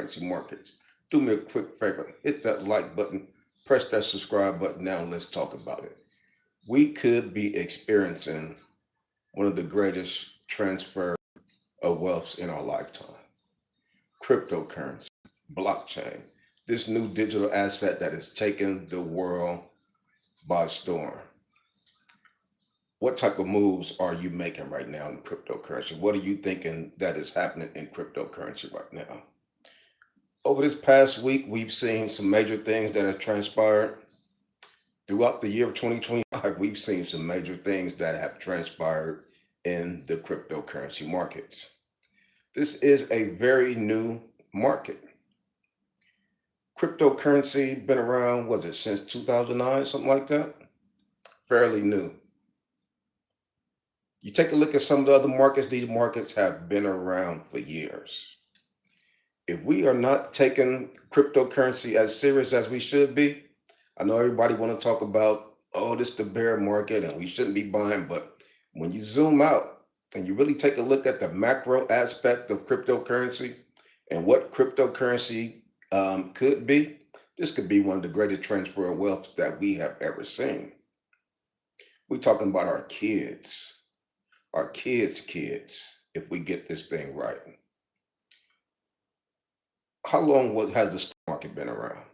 cryptocurrency markets. Do me a quick favor, hit that like button, press that subscribe button now, and let's talk about it. We could be experiencing one of the greatest transfer of wealth in our lifetime. Cryptocurrency, blockchain, this new digital asset that has taken the world by storm. What type of moves are you making right now in cryptocurrency? What are you thinking that is happening in cryptocurrency right now? Over this past week, we've seen some major things that have transpired. Throughout the year of 2025, we've seen some major things that have transpired in the cryptocurrency markets. This is a very new market. Cryptocurrency been around, was it since 2009, something like that? Fairly new. You take a look at some of the other markets, these markets have been around for years. If we are not taking cryptocurrency as serious as we should be, I know everybody want to talk about, oh, this is the bear market and we shouldn't be buying, but when you zoom out and you really take a look at the macro aspect of cryptocurrency and what cryptocurrency could be, this could be one of the greatest transfer of wealth that we have ever seen. We're talking about our kids, if we get this thing right. How long has the stock market been around?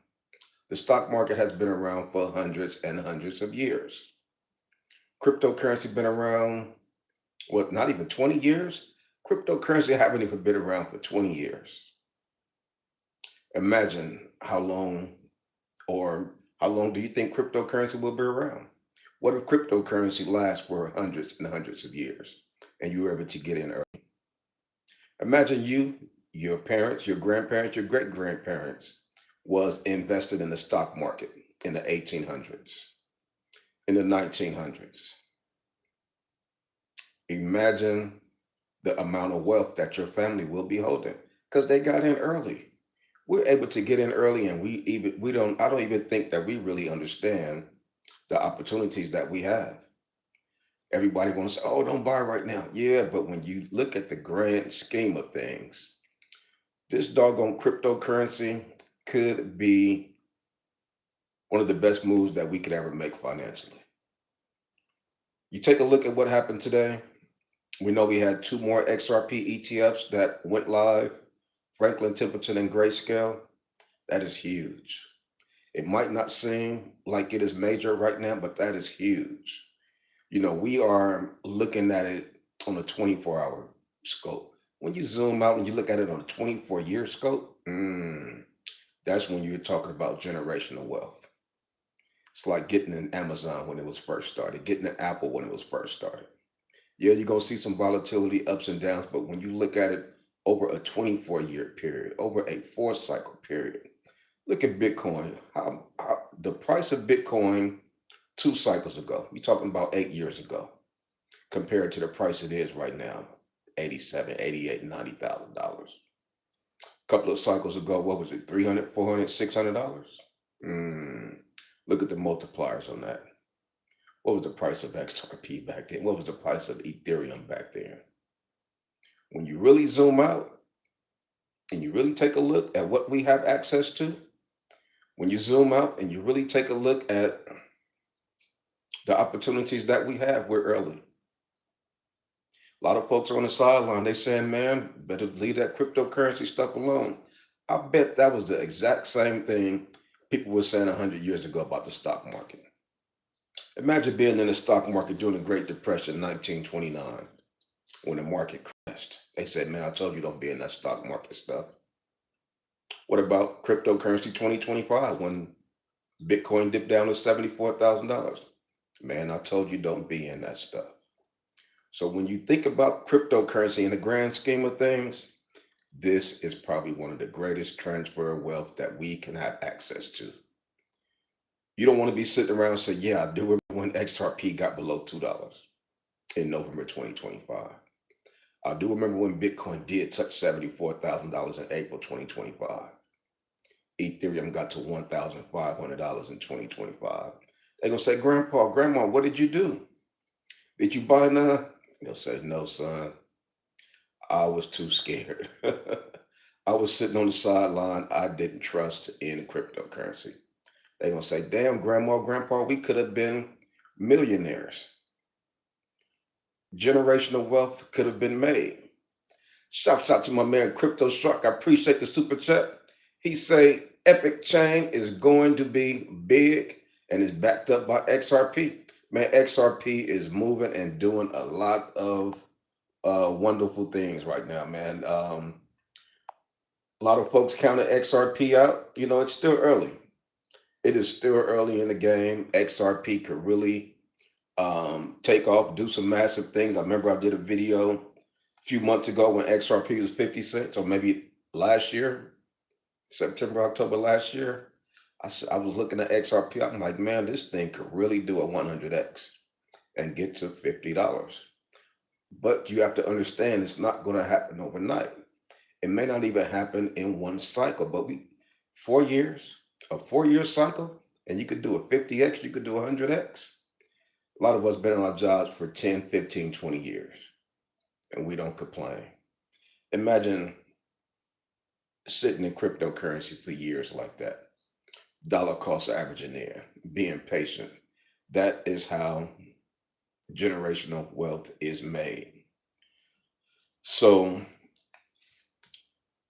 The stock market has been around for hundreds and hundreds of years. Cryptocurrency been around, what, not even 20 years? Cryptocurrency haven't even been around for 20 years. Imagine how long do you think cryptocurrency will be around? What if cryptocurrency lasts for hundreds and hundreds of years and you were able to get in early? Imagine you, your parents, your grandparents, your great grandparents was invested in the stock market in the 1800s, in the 1900s. Imagine the amount of wealth that your family will be holding because they got in early. We're able to get in early, and we don't. I don't even think that we really understand the opportunities that we have. Everybody wants to say, "Oh, don't buy right now." Yeah, but when you look at the grand scheme of things, this doggone cryptocurrency could be one of the best moves that we could ever make financially. You take a look at what happened today. We know we had two more XRP ETFs that went live, Franklin Templeton and Grayscale. That is huge. It might not seem like it is major right now, but that is huge. We are looking at it on a 24-hour scope. When you zoom out and you look at it on a 24-year scope, that's when you're talking about generational wealth. It's like getting in Amazon when it was first started, getting an Apple when it was first started. Yeah, you're going to see some volatility, ups and downs, but when you look at it over a 24-year period, over a four-cycle period, look at Bitcoin. The price of Bitcoin 2 cycles ago, you're talking about 8 years ago, compared to the price it is right now, 87, 88, $90,000. A couple of cycles ago, what was it, 300, 400, $600? Look at the multipliers on that. What was the price of XRP back then? What was the price of Ethereum back then? When you really zoom out and you really take a look at what we have access to, when you zoom out and you really take a look at the opportunities that we have, we're early. A lot of folks are on the sideline. They saying, man, better leave that cryptocurrency stuff alone. I bet that was the exact same thing people were saying 100 years ago about the stock market. Imagine being in the stock market during the Great Depression, 1929, when the market crashed. They said, man, I told you don't be in that stock market stuff. What about cryptocurrency 2025 when Bitcoin dipped down to $74,000? Man, I told you don't be in that stuff. So when you think about cryptocurrency in the grand scheme of things, this is probably one of the greatest transfer of wealth that we can have access to. You don't want to be sitting around and say, yeah, I do remember when XRP got below $2 in November 2025. I do remember when Bitcoin did touch $74,000 in April 2025. Ethereum got to $1,500 in 2025. They're going to say, Grandpa, Grandma, what did you do? Did you buy now? They'll say, no, son, I was too scared. I was sitting on the sideline. I didn't trust in cryptocurrency. They're gonna say, damn, grandma, grandpa, we could have been millionaires. Generational wealth could have been made. Shout out to my man Crypto Shark. I appreciate the super chat. He say Epic Chain is going to be big and is backed up by XRP. Man, XRP is moving and doing a lot of wonderful things right now, man. A lot of folks counted XRP out. You know, it's still early. It is still early in the game. XRP could really take off, do some massive things. I remember I did a video a few months ago when XRP was 50 cents, or maybe last year, September, October last year. I was looking at XRP. I'm like, man, this thing could really do a 100x and get to $50. But you have to understand it's not going to happen overnight. It may not even happen in one cycle, but 4 years, a 4 year cycle, and you could do a 50x, you could do a 100x. A lot of us been on our jobs for 10, 15, 20 years, and we don't complain. Imagine sitting in cryptocurrency for years like that. Dollar cost averaging there, being patient. That is how generational wealth is made. So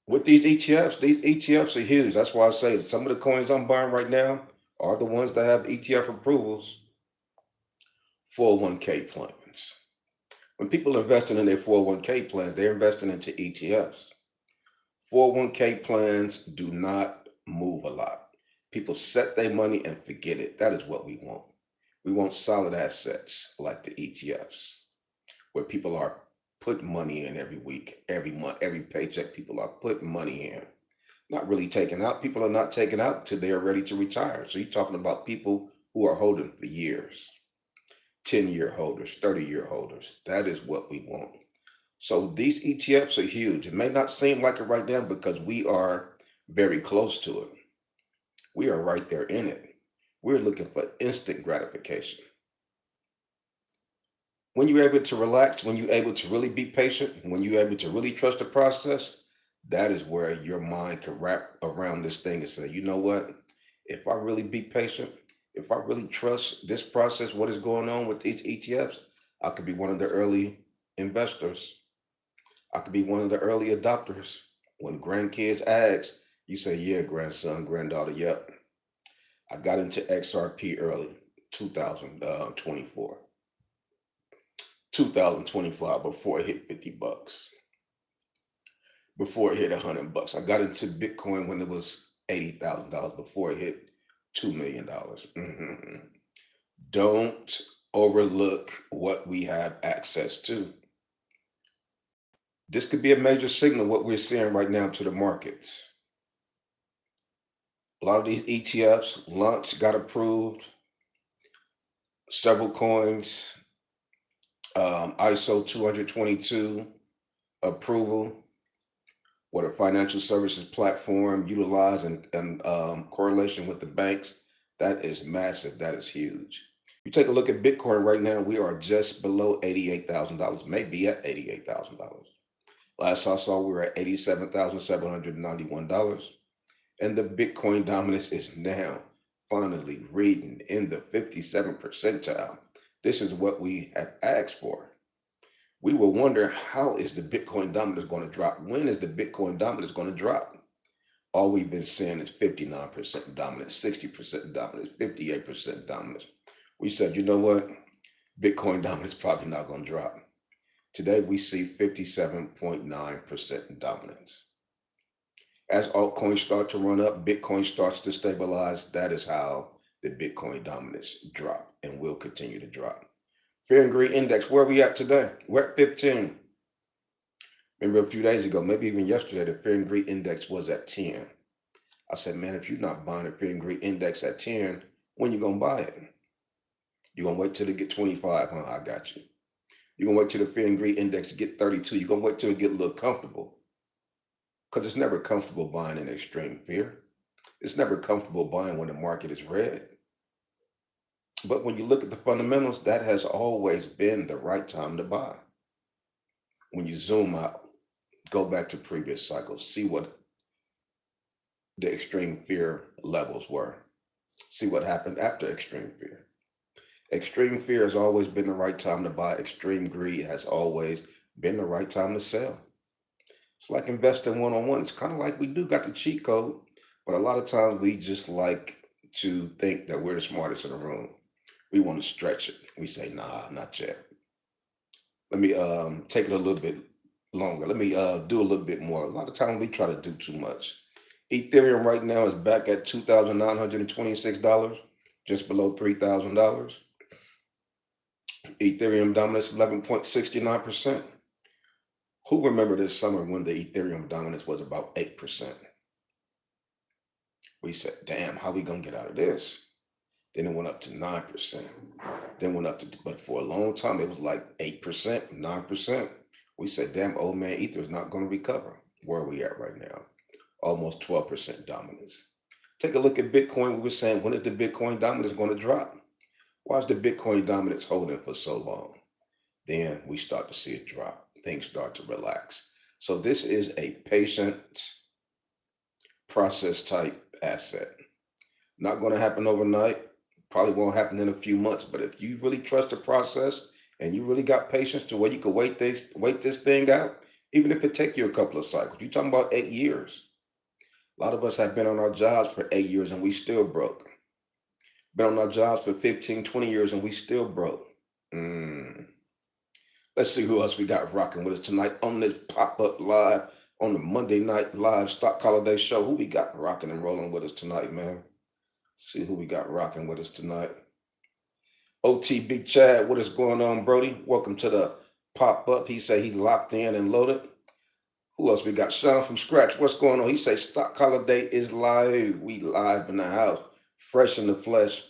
with these ETFs are huge. That's why I say some of the coins I'm buying right now are the ones that have ETF approvals. 401k plans. When people are investing in their 401k plans, they're investing into ETFs. 401k plans do not move a lot. People set their money and forget it. That is what we want. We want solid assets like the ETFs, where people are putting money in every week, every month, every paycheck. People are putting money in, not really taking out. People are not taking out till they are ready to retire. So you're talking about people who are holding for years, 10-year holders, 30-year holders. That is what we want. So these ETFs are huge. It may not seem like it right now because we are very close to it. We are right there in it. We're looking for instant gratification. When you're able to relax, when you're able to really be patient, when you're able to really trust the process, that is where your mind can wrap around this thing and say, you know what? If I really be patient, if I really trust this process, what is going on with these ETFs, I could be one of the early investors. I could be one of the early adopters. When grandkids ask, you say, yeah, grandson, granddaughter, yep. I got into XRP early, 2024. 2025 before it hit $50, before it hit $100. I got into Bitcoin when it was $80,000 before it hit $2 million. Don't overlook what we have access to. This could be a major signal what we're seeing right now to the markets. A lot of these ETFs launched, got approved, several coins, ISO 222 approval, what a financial services platform utilized and correlation with the banks. That is massive. That is huge. You take a look at Bitcoin right now, we are just below $88,000, maybe at $88,000. Last I saw, we were at $87,791. And the Bitcoin dominance is now finally reading in the 57th percentile. This is what we have asked for. We will wonder, how is the Bitcoin dominance going to drop? When is the Bitcoin dominance going to drop? All we've been seeing is 59% dominance, 60% dominance, 58% dominance. We said, you know what? Bitcoin dominance is probably not going to drop. Today we see 57.9% dominance. As altcoins start to run up, Bitcoin starts to stabilize. That is how the Bitcoin dominance drop and will continue to drop. Fear and greed index, where are we at today? We're at 15. Remember a few days ago, maybe even yesterday, the fear and greed index was at 10. I said, man, if you're not buying a fear and greed index at 10, when you gonna buy it? You gonna wait till it get 25? Huh? I got you. You gonna wait till the fear and greed index to get 32? You gonna wait till it get a little comfortable? Because it's never comfortable buying in extreme fear. It's never comfortable buying when the market is red. But when you look at the fundamentals, that has always been the right time to buy. When you zoom out, go back to previous cycles, see what the extreme fear levels were. See what happened after extreme fear. Extreme fear has always been the right time to buy. Extreme greed has always been the right time to sell. It's like investing one on one. It's kind of like we do got the cheat code, but a lot of times we just like to think that we're the smartest in the room. We want to stretch it. We say, nah, not yet. Let me take it a little bit longer. Let me do a little bit more. A lot of times we try to do too much. Ethereum right now is back at $2,926, just below $3,000. Ethereum dominance 11.69%. Who remember this summer when the Ethereum dominance was about 8%? We said, damn, how we gonna get out of this? Then it went up to 9%. Then went up to, but for a long time it was like 8%, 9%. We said, damn, old man Ether is not gonna recover. Where are we at right now? Almost 12% dominance. Take a look at Bitcoin. We were saying, when is the Bitcoin dominance going to drop? Why is the Bitcoin dominance holding for so long? Then we start to see it drop. Things start to relax. So this is a patient process type asset. Not going to happen overnight. Probably won't happen in a few months. But if you really trust the process and you really got patience to where you can wait this thing out, even if it take you a couple of cycles, you're talking about 8 years. A lot of us have been on our jobs for 8 years and we still broke. Been on our jobs for 15, 20 years and we still broke. Mm. Let's see who else we got rocking with us tonight on this pop-up live on the Monday night live stock holiday show. Who we got rocking and rolling with us tonight, man? See who we got rocking with us tonight. OTB Chad, what is going on, Brody? Welcome to the pop-up. He said he locked in and loaded. Who else we got? Sean from Scratch. What's going on? He say stock holiday is live. We live in the house, fresh in the flesh.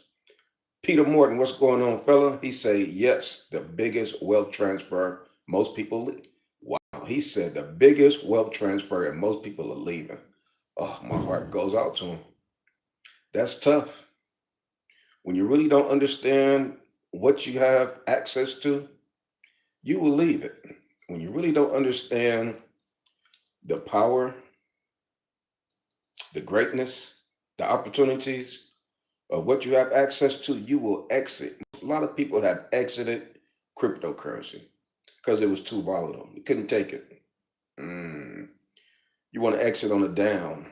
Peter Morton, what's going on, fella? He say yes, the biggest wealth transfer most people leave. Wow, he said the biggest wealth transfer and most people are leaving. Oh, my heart goes out to him. That's tough. When you really don't understand what you have access to, you will leave it. When you really don't understand the power, the greatness, the opportunities of what you have access to, you will exit. A lot of people have exited cryptocurrency because it was too volatile. You couldn't take it. Mm. You want to exit on the down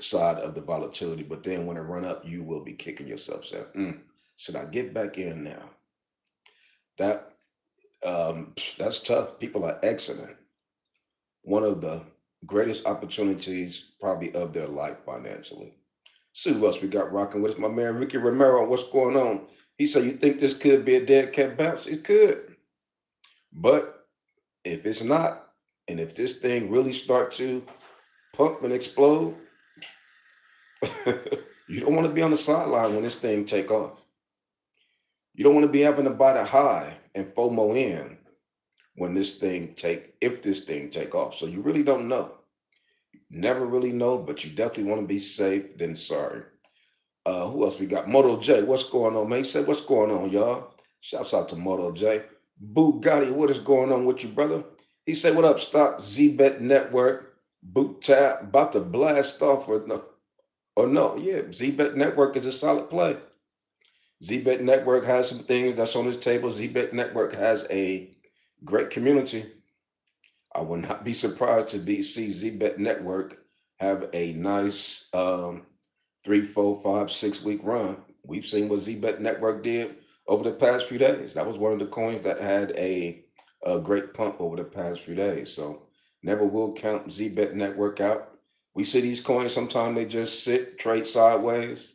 side of the volatility, but then when it run up, you will be kicking yourself. Saying, should I get back in now? That that's tough. People are exiting one of the greatest opportunities probably of their life financially. See who else we got rocking with us. My man Ricky Romero, what's going on? He said, you think this could be a dead cat bounce? It could. But if it's not, and if this thing really start to pump and explode, you don't want to be on the sideline when this thing take off. You don't want to be having to buy the high and FOMO in when if this thing take off. So you really don't know. Never really know, but you definitely want to be safe than sorry. Who else we got? Moto J, what's going on, man? He said, what's going on, y'all? Shouts out to Moto J. Bugatti, what is going on with you, brother? He said, what up, stock? ZBet Network, boot tap, about to blast off or no. Yeah, ZBet Network is a solid play. ZBet Network has some things that's on his table. ZBet Network has a great community. I would not be surprised to see ZBet Network have a nice 3, 4, 5, 6 week run. We've seen what ZBet Network did over the past few days. That was one of the coins that had a great pump over the past few days. So never will count ZBet Network out. We see these coins, sometimes they just sit, trade sideways.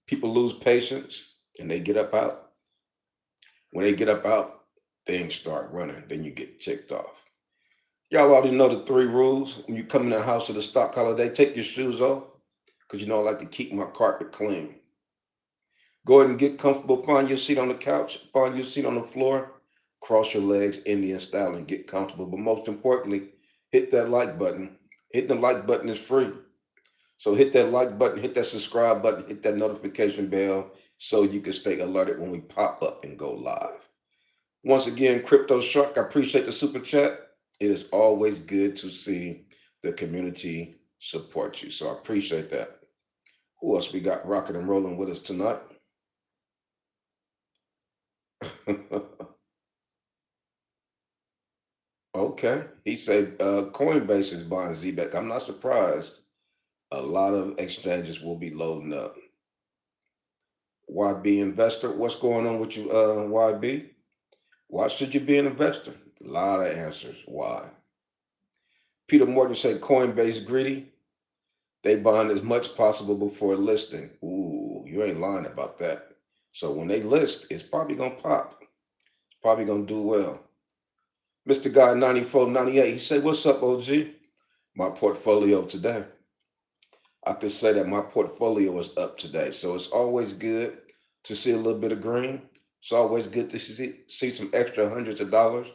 People lose patience and they get up out. When they get up out, things start running. Then you get ticked off. Y'all already know the 3 rules. When you come in the house of the stock holiday, take your shoes off. Because I like to keep my carpet clean. Go ahead and get comfortable. Find your seat on the couch. Find your seat on the floor. Cross your legs Indian style and get comfortable. But most importantly, hit that like button. Hitting the like button is free. So hit that like button, hit that subscribe button, hit that notification bell so you can stay alerted when we pop up and go live. Once again, Crypto Shark, I appreciate the super chat. It is always good to see the community support you. So I appreciate that. Who else we got rocking and rolling with us tonight? Okay. He said Coinbase is buying ZBEC. I'm not surprised. A lot of exchanges will be loading up. YB investor, what's going on with you, YB? Why should you be an investor? A lot of answers. Why? Peter Morgan said Coinbase greedy. They buying as much possible before listing. Ooh, you ain't lying about that. So when they list, it's probably gonna pop. It's probably gonna do well. Mr. Guy 9498, he said, "What's up, OG? My portfolio today." I could say that my portfolio is up today. So it's always good to see a little bit of green. It's always good to see some extra hundreds of dollars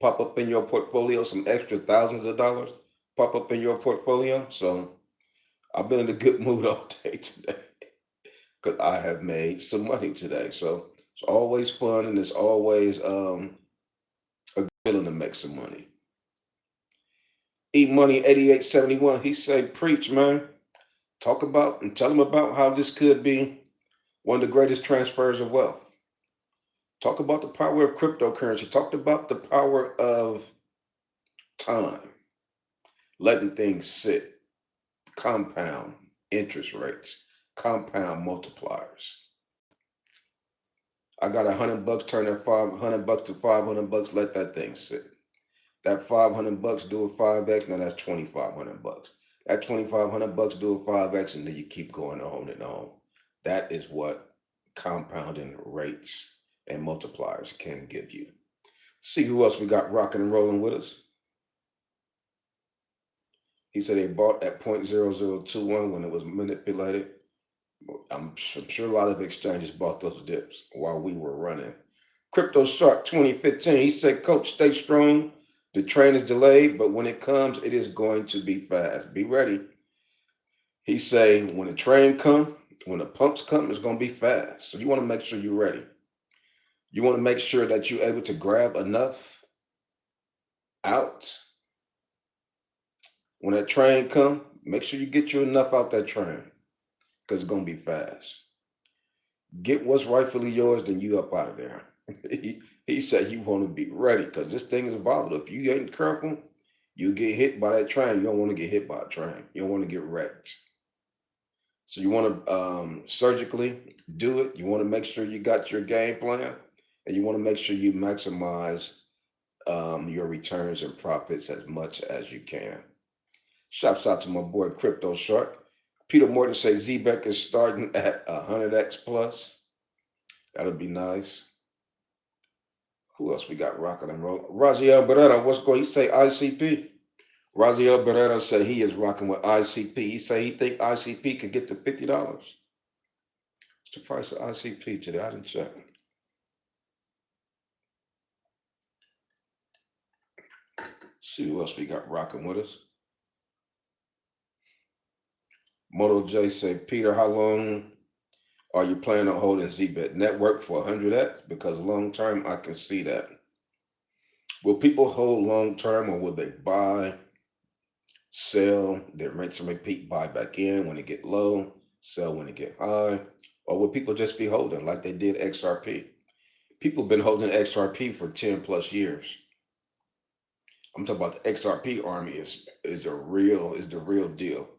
pop up in your portfolio, some extra thousands of dollars pop up in your portfolio. So I've been in a good mood all day today because I have made some money today. So it's always fun and it's always a feeling to make some money. E Money 8871, he said, "Preach, man. Talk about and tell them about how this could be one of the greatest transfers of wealth. Talk about the power of cryptocurrency. Talk about the power of time, letting things sit, compound interest rates, compound multipliers. I got $100, turn that $500 to $500. Let that thing sit. That $500 do a 5x. Now that's $2,500. That $2,500 do a 5x, and then you keep going on and on. That is what compounding rates and multipliers can give you. See who else we got rocking and rolling with us. He said they bought at 0.0021 when it was manipulated. I'm sure a lot of exchanges bought those dips while we were running. Crypto Shark 2015, he said, "Coach, stay strong. The train is delayed, but when it comes, it is going to be fast. Be ready." He say, when the train come, when the pumps come, it's going to be fast. So you want to make sure you're ready. You want to make sure that you're able to grab enough out. When that train come, make sure you get you enough out that train because it's going to be fast. Get what's rightfully yours, then you up out of there. he said you want to be ready because this thing is volatile. If you ain't careful, you get hit by that train. You don't want to get hit by a train. You don't want to get wrecked. So you want to surgically do it. You want to make sure you got your game plan, and you want to make sure you maximize your returns and profits as much as you can. Shouts out to my boy Crypto Shark. Peter Morton says ZBEC is starting at 100x plus. That'll be nice. Who else we got rocking and rolling? Raziel Beretta, what's going? He say ICP. Raziel Beretta said he is rocking with ICP. He say he think ICP could get to $50. What's the price of ICP today? I didn't check. See who else we got rocking with us. Moto J say, "Peter, how long are you planning on holding ZBET network for 100x? Because long term, I can see that. Will people hold long term, or will they buy, sell, then rinse and repeat, buy back in when it get low, sell when it get high? Or will people just be holding like they did XRP? People have been holding XRP for 10 plus years. I'm talking about the XRP army is the real deal.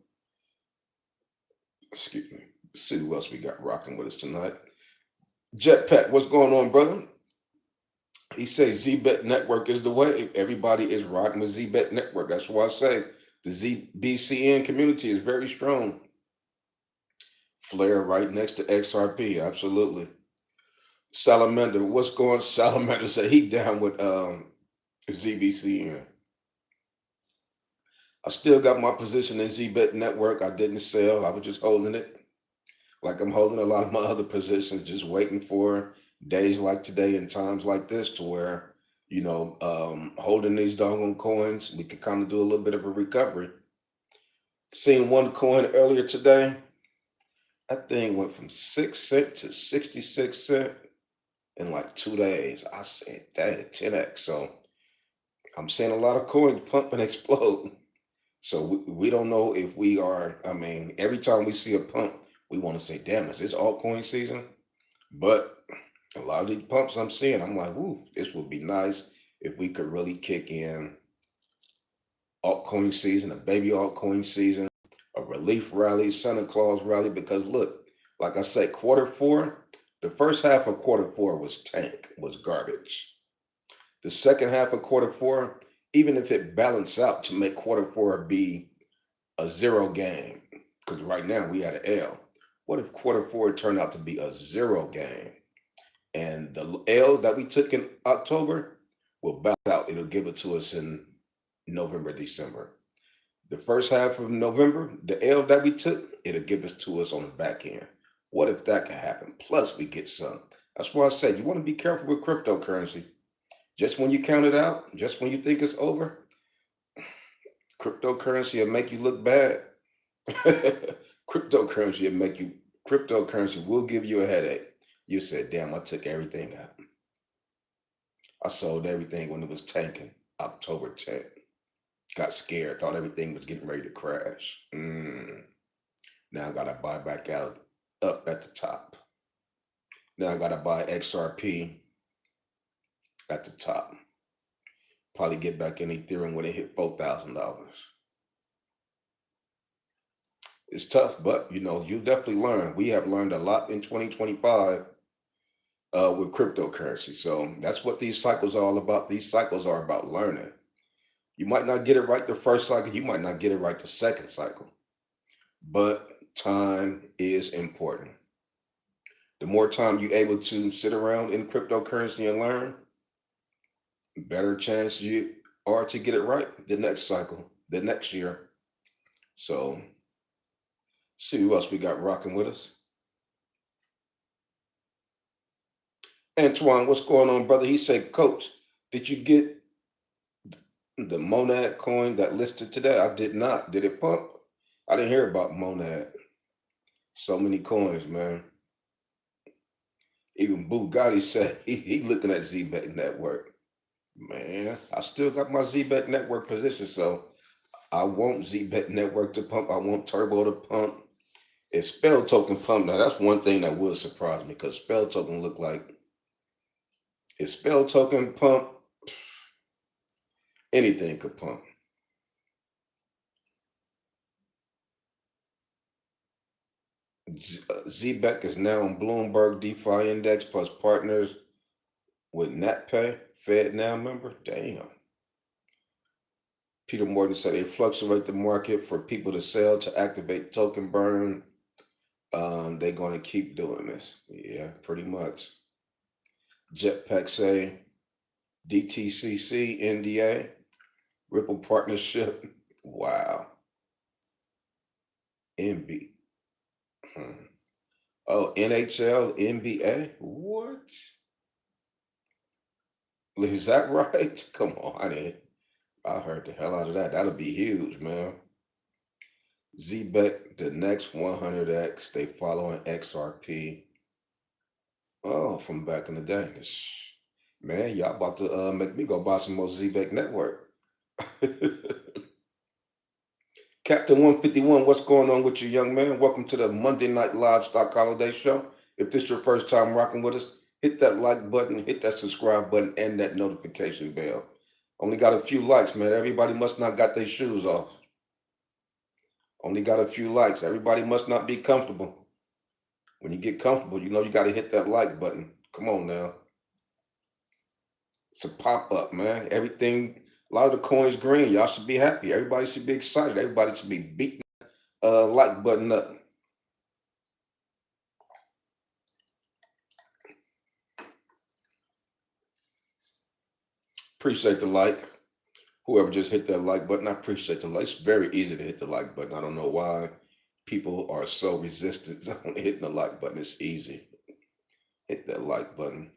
Excuse me. Let's see who else we got rocking with us tonight. Jetpack, what's going on, brother? He says ZBET network is the way. Everybody is rocking with ZBET network. That's why I say the ZBCN community is very strong. Flare right next to XRP, absolutely. Salamander, what's going? Salamander said he down with ZBCN. I still got my position in ZBET network. I didn't sell. I was just holding it. Like I'm holding a lot of my other positions, just waiting for days like today and times like this to where, holding these doggone coins, we could kind of do a little bit of a recovery. Seen one coin earlier today. That thing went from 6 cents to 66 cents in like 2 days. I said, dang, 10x. So I'm seeing a lot of coins pump and explode. So we don't know if we are. I mean, every time we see a pump, we want to say, "Damn, is this altcoin season?" But a lot of these pumps I'm seeing, I'm like, "Ooh, this would be nice if we could really kick in altcoin season, a baby altcoin season, a relief rally, Santa Claus rally." Because look, like I said, quarter four, the first half of quarter four was tank, was garbage. The second half of quarter four, even if it balanced out to make quarter four be a zero game, because right now we had an L. What if quarter four turned out to be a zero game? And the L that we took in October will balance out. It'll give it to us in November, December. The first half of November, the L that we took, it'll give it to us on the back end. What if that can happen? Plus, we get some. That's why I say you want to be careful with cryptocurrency. Just when you count it out, just when you think it's over, cryptocurrency will make you look bad. cryptocurrency will make you. Cryptocurrency will give you a headache. You said, "Damn, I took everything out. I sold everything when it was tanking." October 10th. Got scared. Thought everything was getting ready to crash. Now I gotta buy back out up at the top. Now I gotta buy XRP at the top. Probably get back in Ethereum when it hit $4,000. It's tough, but you definitely learn. We have learned a lot in 2025 with cryptocurrency. So that's what these cycles are all about. These cycles are about learning. You might not get it right the first cycle, you might not get it right the second cycle, but time is important. The more time you're able to sit around in cryptocurrency and learn, better chance you are to get it right the next cycle, the next year. So, see who else we got rocking with us. Antoine, what's going on, brother? He said, "Coach, did you get the Monad coin that listed today?" I did not. Did it pump? I didn't hear about Monad. So many coins, man. Even Bugatti said he looking at ZBet Network. Man, I still got my ZBet Network position, so I want ZBet Network to pump. I want Turbo to pump. If Spell Token pump, now that's one thing that would surprise me because Spell Token look like if Spell Token pump, anything could pump. ZBEC is now on Bloomberg DeFi Index plus partners with NatPay, Fed now member. Damn. Peter Morgan said they fluctuate the market for people to sell to activate token burn. They're going to keep doing this. Yeah, pretty much. Jetpack say DTCC, NDA, Ripple partnership. Wow. MB. Oh, NHL, NBA? What? Is that right? Come on, I heard the hell out of that. That'll be huge, man. ZBEC, the next 100X, they following XRP. Oh, from back in the day. Man, y'all about to make me go buy some more ZBEC network. Captain 151, what's going on with you, young man? Welcome to the Monday Night Live Stock Holiday Show. If this is your first time rocking with us, hit that like button, hit that subscribe button, and that notification bell. Only got a few likes, man. Everybody must not got their shoes off. Only got a few likes. Everybody must not be comfortable. When you get comfortable, you got to hit that like button. Come on now. It's a pop up, man. Everything, a lot of the coins green. Y'all should be happy. Everybody should be excited. Everybody should be beating like button up. Appreciate the like. Whoever just hit that like button, I appreciate the like. It's very easy to hit the like button. I don't know why people are so resistant on hitting the like button. It's easy. Hit that like button.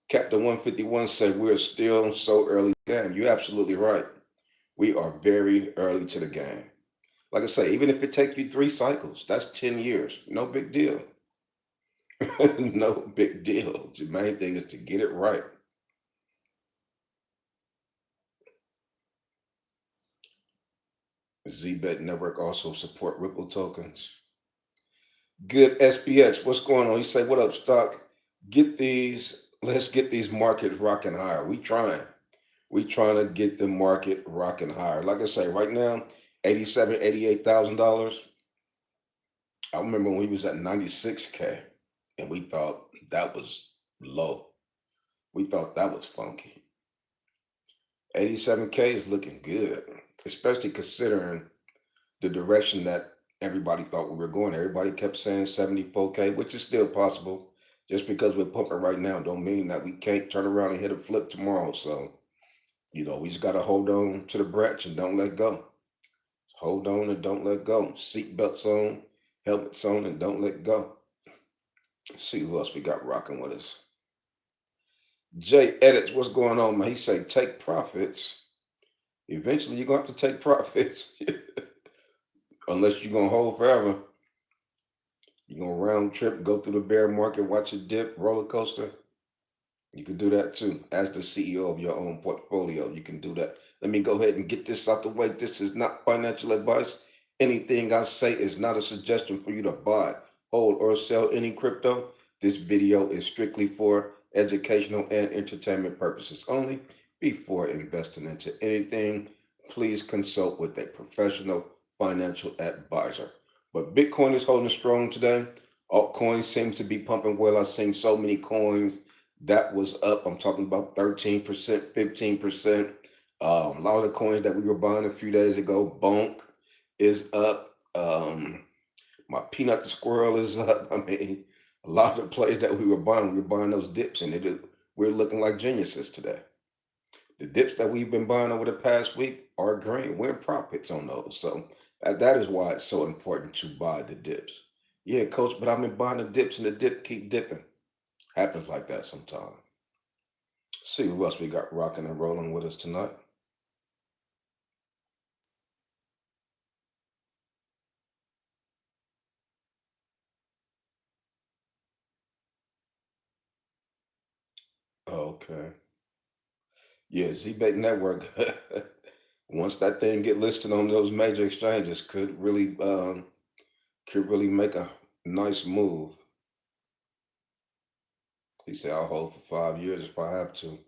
Captain 151 said we're still so early in the game. You're absolutely right. We are very early to the game. Like I say, even if it takes you 3 cycles, that's 10 years. No big deal. No big deal. The main thing is to get it right. ZBet Network also support Ripple tokens. Good SPX, what's going on? You say, what up, stock? Let's get these markets rocking higher. We trying to get the market rocking higher. Like I say, right now, 87, $88,000. I remember when we was at 96K and we thought that was low. We thought that was funky. 87K is looking good, especially considering the direction that everybody thought we were going. Everybody kept saying 74K, which is still possible. Just because we're pumping right now don't mean that we can't turn around and hit a flip tomorrow. So, we just got to hold on to the branch and don't let go. Hold on and don't let go. Seat belts on, helmets on, and don't let go. Let's see who else we got rocking with us. Jay Edits, what's going on, man? He say take profits. Eventually, you're going to have to take profits. Unless you're going to hold forever. You're going to round trip, go through the bear market, watch it dip, roller coaster. You can do that too. As the CEO of your own portfolio, you can do that. Let me go ahead and get this out the way. This is not financial advice. Anything I say is not a suggestion for you to buy, hold, or sell any crypto. This video is strictly for educational and entertainment purposes only. Before investing into anything, please consult with a professional financial advisor. But Bitcoin is holding strong today. Altcoins seems to be pumping well. I've seen so many coins that was up. I'm talking about 13%, 15%. A lot of the coins that we were buying a few days ago, Bonk is up. My Peanut the Squirrel is up. I mean, a lot of the plays that we were buying those dips, and we're looking like geniuses today. The dips that we've been buying over the past week are green. We're in profits on those. So that is why it's so important to buy the dips. Yeah, coach, but I've been buying the dips and the dip keep dipping. Happens like that sometimes. See who else we got rocking and rolling with us tonight. Okay. Yeah, ZBake Network. Once that thing get listed on those major exchanges, could really make a nice move. He said, "I'll hold for 5 years if I have to."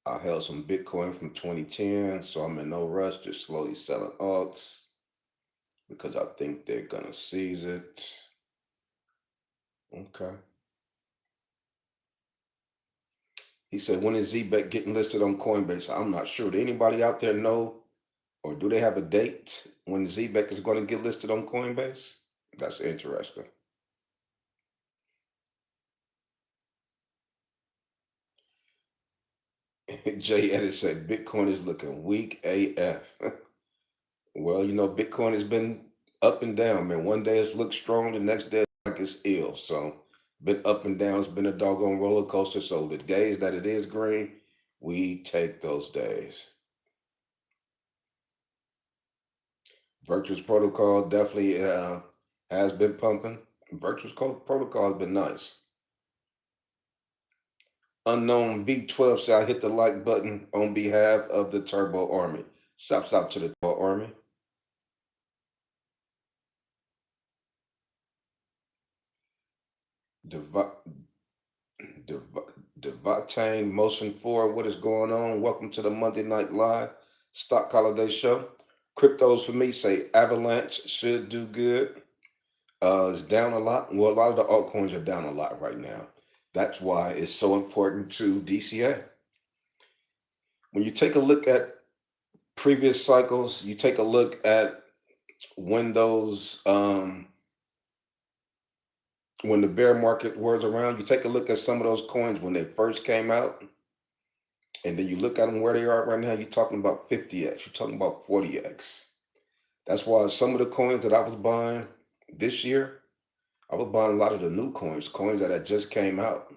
I held some Bitcoin from 2010, so I'm in no rush, just slowly selling alts because I think they're gonna seize it. Okay. He said, "When is ZBEC getting listed on Coinbase?" I'm not sure. Do anybody out there know, or do they have a date when ZBEC is going to get listed on Coinbase? That's interesting. Jay Edit said, "Bitcoin is looking weak AF." Well, Bitcoin has been up and down, man. One day it's looked strong, the next day it's like it's ill. So, been up and down. It's been a doggone roller coaster. So, the days that it is green, we take those days. Virtuous Protocol definitely has been pumping. Protocol has been nice. Unknown V12 said, "I hit the like button on behalf of the Turbo Army." Shouts out to the Turbo Army. Deva- Devatane Motion 4, what is going on? Welcome to the Monday Night Live Stock Holiday Show. Cryptos for me say Avalanche should do good. It's down a lot. Well, a lot of the altcoins are down a lot right now. That's why it's so important to DCA. When you take a look at previous cycles, you take a look at when those when the bear market was around, you take a look at some of those coins when they first came out, and then you look at them where they are right now, you're talking about 50x, you're talking about 40x. That's why some of the coins that I was buying this year, I was buying a lot of the new coins that had just came out.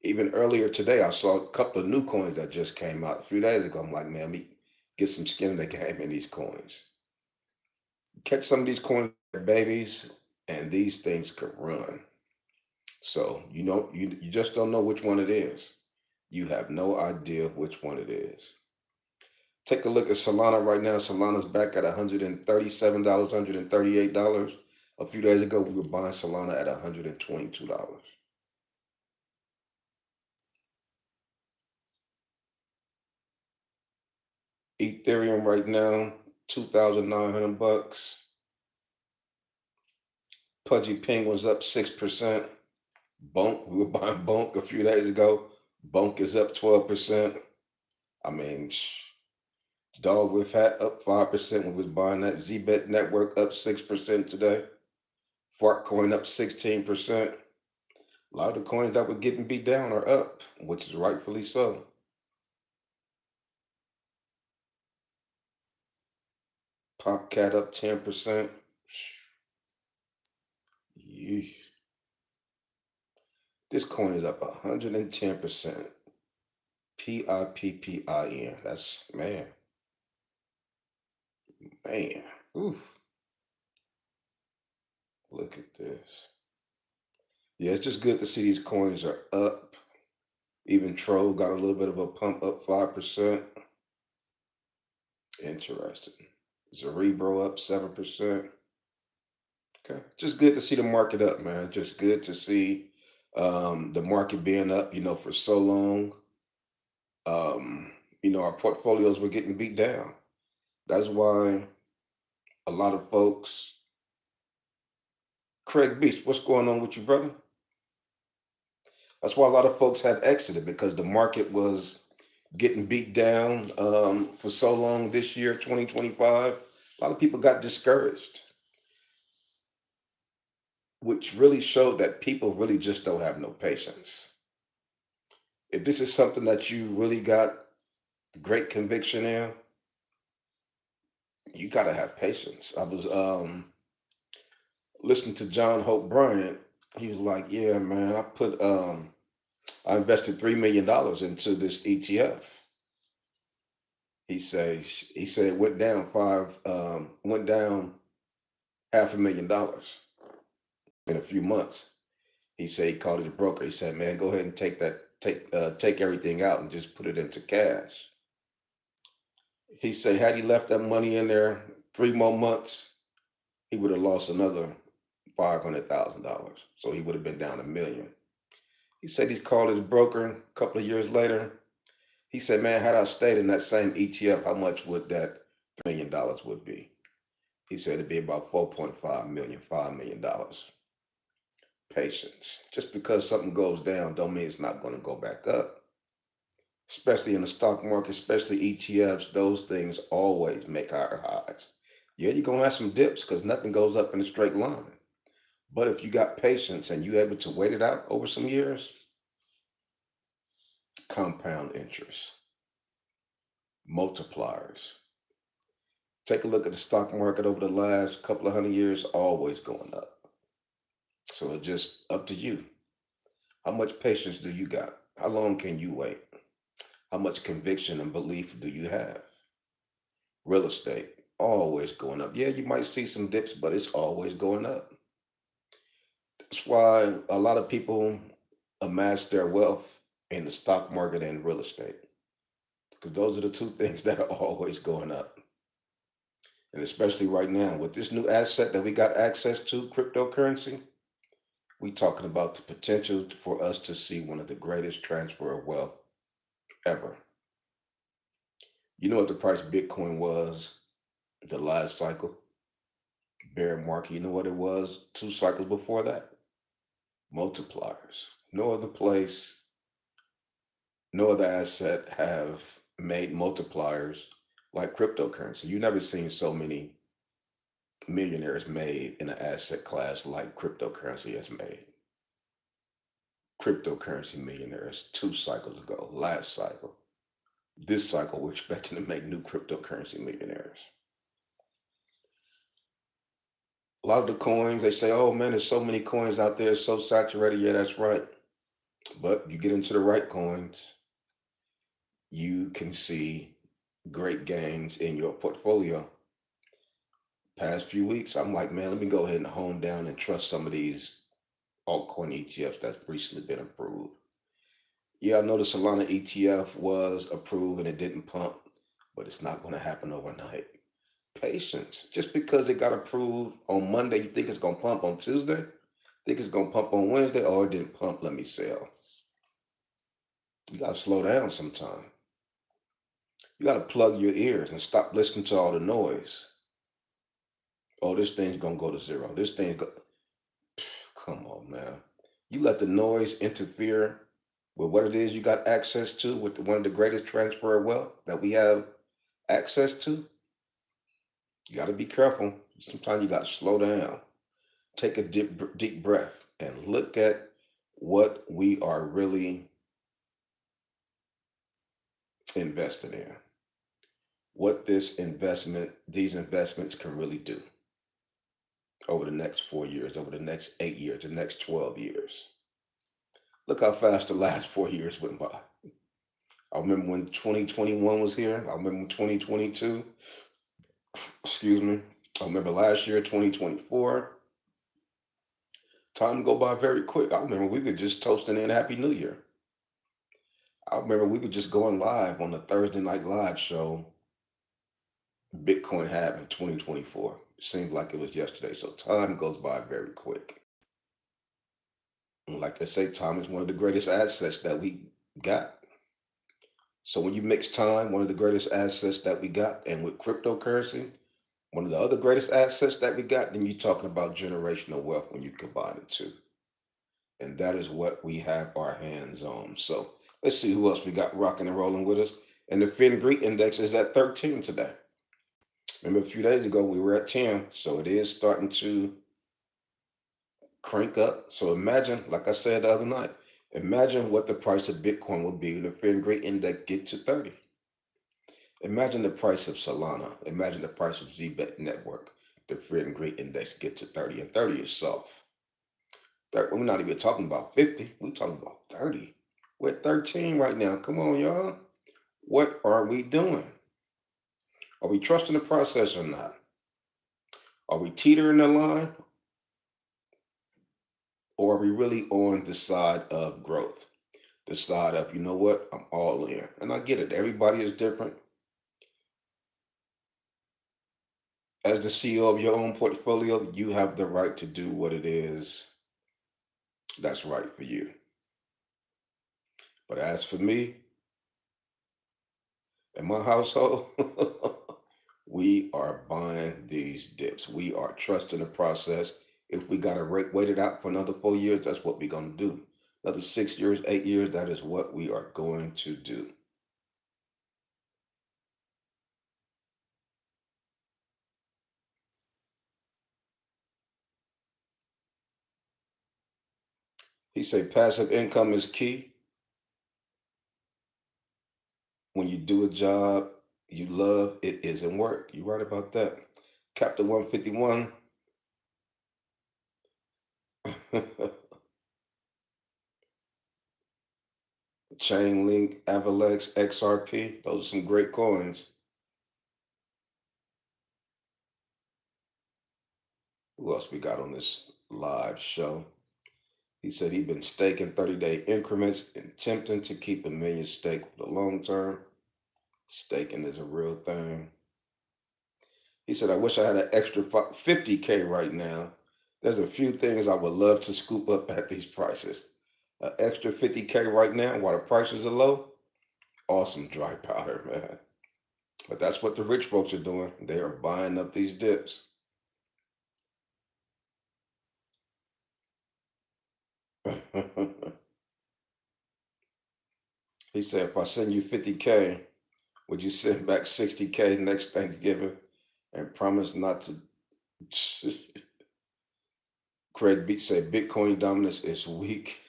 Even earlier today, I saw a couple of new coins that just came out a few days ago. I'm like, man, let me get some skin in the game in these coins. Catch some of these coins, babies, and these things could run. So you just don't know which one it is. You have no idea which one it is. Take a look at Solana right now. Solana's back at $137, $138. A few days ago, we were buying Solana at $122. Ethereum right now, 2,900 bucks. Pudgy Penguin's up 6%. Bonk, we were buying Bonk a few days ago. Bonk is up 12%. I mean, Dog with Hat up 5% when we was buying that. ZBet Network up 6% today. Fartcoin up 16%. A lot of the coins that were getting beat down are up, which is rightfully so. Popcat up 10%. Yeesh. This coin is up 110%. PIPPIN. That's man, man. Oof. Look at this. Yeah, it's just good to see these coins are up. Even Troll got a little bit of a pump up 5%. Interesting. Cerebro up 7%. Okay. Just good to see the market up, man. Just good to see the market being up, for so long. Our portfolios were getting beat down. That's why a lot of folks, Craig Beach, what's going on with you, brother? That's why a lot of folks had exited because the market was getting beat down for so long this year, 2025. A lot of people got discouraged, which really showed that people really just don't have no patience. If this is something that you really got great conviction in, you got to have patience. I was listening to John Hope Bryant. He was like, "Yeah, man, I invested $3 million into this ETF." He said it went down $500,000 in a few months. He said he called his broker. He said, "Man, go ahead and take everything out and just put it into cash." He said, had he left that money in there 3 more months, he would have lost another $500,000. So he would have been down 1 million. He said he called his broker a couple of years later. He said, "Man, had I stayed in that same ETF, how much would that $3 million would be?" He said it'd be about 4.5 million, $5 million. Patience. Just because something goes down don't mean it's not going to go back up. Especially in the stock market, especially ETFs, those things always make higher highs. Yeah, you're gonna have some dips because nothing goes up in a straight line. But if you got patience and you able to wait it out over some years, compound interest, multipliers. Take a look at the stock market over the last couple of 100 years, always going up. So it's just up to you. How much patience do you got? How long can you wait? How much conviction and belief do you have? Real estate, always going up. Yeah, you might see some dips, but it's always going up. That's why a lot of people amass their wealth in the stock market and real estate, because those are the two things that are always going up. And especially right now, with this new asset that we got access to, cryptocurrency, we talking about the potential for us to see one of the greatest transfer of wealth ever. You know what the price of Bitcoin was the last cycle, bear market? You know what it was 2 cycles before that? Multipliers. No other place, no other asset have made multipliers like cryptocurrency. You've never seen so many millionaires made in an asset class like cryptocurrency has made. Cryptocurrency millionaires 2 cycles ago, last cycle. This cycle, we're expecting to make new cryptocurrency millionaires. A lot of the coins, they say, "Oh man, there's so many coins out there, it's so saturated." Yeah, that's right. But you get into the right coins, you can see great gains in your portfolio. Past few weeks, I'm like, man, let me go ahead and hone down and trust some of these altcoin ETFs that's recently been approved. Yeah, I know the Solana ETF was approved and it didn't pump, but it's not going to happen overnight. Patience. Just because it got approved on Monday, you think it's going to pump on Tuesday? Think it's going to pump on Wednesday? Oh, it didn't pump. Let me sell. You got to slow down sometime. You got to plug your ears and stop listening to all the noise. Oh, this thing's going to go to zero. This thing's go. Come on, man. You let the noise interfere with what it is you got access to, with one of the greatest transfer of wealth that we have access to. You got to be careful. Sometimes you got to slow down, take a deep breath, and look at what we are really invested in. What these investments can really do over the next 4 years, over the next 8 years, the next 12 years. Look how fast the last 4 years went by. I remember when 2021 was here. I remember when 2022. Excuse me. I remember last year, 2024. Time go by very quick. I remember we were just toasting in Happy New Year. I remember we were just going live on the Thursday Night Live show Bitcoin had in 2024. It seemed like it was yesterday. So time goes by very quick. And like they say, time is one of the greatest assets that we got. So when you mix time, one of the greatest assets that we got, and with cryptocurrency, one of the other greatest assets that we got, then you're talking about generational wealth when you combine the two. And that is what we have our hands on. So let's see who else we got rocking and rolling with us. And the Fin Greek index is at 13 today. Remember a few days ago we were at 10, so it is starting to crank up. So imagine, like I said the other night, imagine what the price of Bitcoin will be when the Fin Greek index get to 30. Imagine the price of Solana. Imagine the price of ZBET Network. The Fin Greek index get to 30, and 30 is soft. We're not even talking about 50. We're talking about 30. We're at 13 right now. Come on, y'all. What are we doing? Are we trusting the process or not? Are we teetering the line? Or are we really on the side of growth? The side of, you know what, I'm all in. And I get it. Everybody is different. As the CEO of your own portfolio, you have the right to do what it is that's right for you. But as for me and my household, we are buying these dips. We are trusting the process. If we got to wait it out for another 4 years, that's what we're going to do. Another 6 years, 8 years, that is what we are going to do. He said passive income is key. When you do a job you love, it isn't work. You're right about that. Captain 151. Chainlink, Avalex, XRP. Those are some great coins. Who else we got on this live show? He said he'd been staking 30-day increments and attempting to keep a million stake for the long term. Staking is a real thing. He said, I wish I had an extra 50K right now. There's a few things I would love to scoop up at these prices. An extra 50K right now while the prices are low. Awesome dry powder, man. But that's what the rich folks are doing. They are buying up these dips. He said, if I send you 50K, would you send back 60K next Thanksgiving and promise not to? Craig Beach said Bitcoin dominance is weak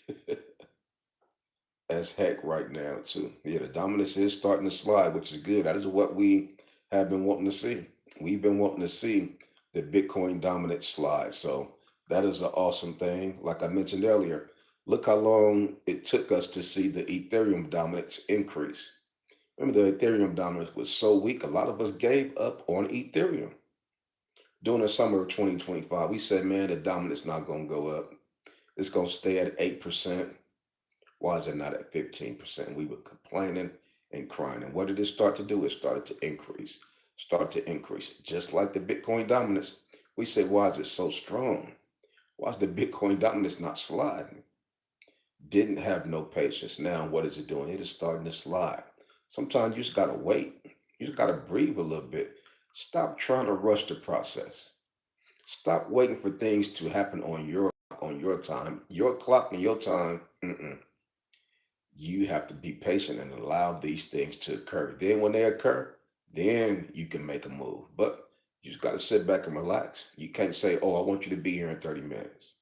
as heck right now, too. Yeah, the dominance is starting to slide, which is good. That is what we have been wanting to see. We've been wanting to see the Bitcoin dominance slide. So that is an awesome thing. Like I mentioned earlier, look how long it took us to see the Ethereum dominance increase. Remember, the Ethereum dominance was so weak, a lot of us gave up on Ethereum. During the summer of 2025, we said, man, the dominance not going to go up. It's going to stay at 8%. Why is it not at 15%? We were complaining and crying. And what did it start to do? It started to increase, start to increase. Just like the Bitcoin dominance, we say, why is it so strong? Why is the Bitcoin dominance not sliding? Didn't have no patience. Now, what is it doing? It is starting to slide. Sometimes you just got to wait. You just got to breathe a little bit. Stop trying to rush the process. Stop waiting for things to happen on your time, your clock and your time. Mm-mm. You have to be patient and allow these things to occur. Then when they occur, then you can make a move. But you just got to sit back and relax. You can't say, "Oh, I want you to be here in 30 minutes.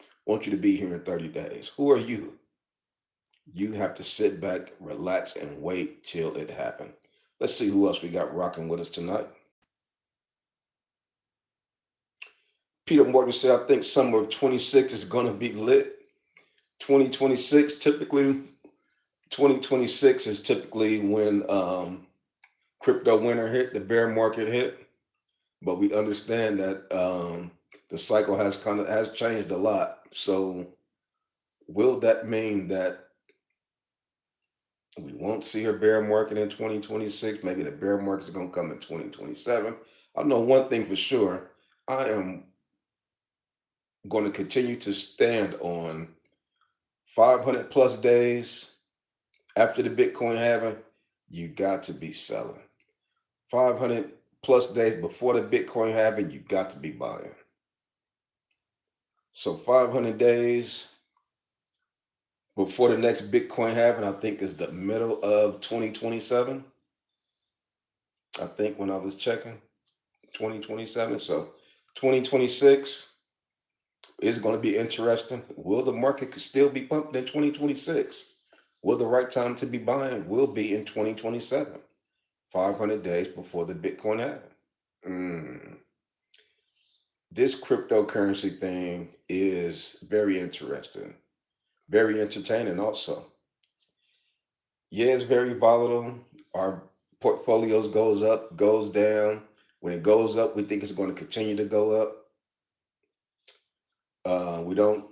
I want you to be here in 30 days." Who are you? You have to sit back, relax, and wait till it happens. Let's see who else we got rocking with us tonight. Peter Morgan said, I think summer of 26 is going to be lit. 2026, typically, 2026 is typically when crypto winter hit, the bear market hit. But we understand that the cycle has changed a lot. So will that mean that we won't see a bear market in 2026? Maybe the bear market is going to come in 2027. I know one thing for sure. I am going to continue to stand on 500 plus days after the Bitcoin halving. You got to be selling. 500 plus days before the Bitcoin halving, you got to be buying. So 500 days before the next Bitcoin halving, I think is the middle of 2027. I think when I was checking 2027. So 2026 is going to be interesting. Will the market still be pumping in 2026? Will the right time to be buying will be in 2027, 500 days before the Bitcoin halving? Mm. This cryptocurrency thing is very interesting, very entertaining also. Yeah, it's very volatile. Our portfolios goes up, goes down. When it goes up, we think it's going to continue to go up. We don't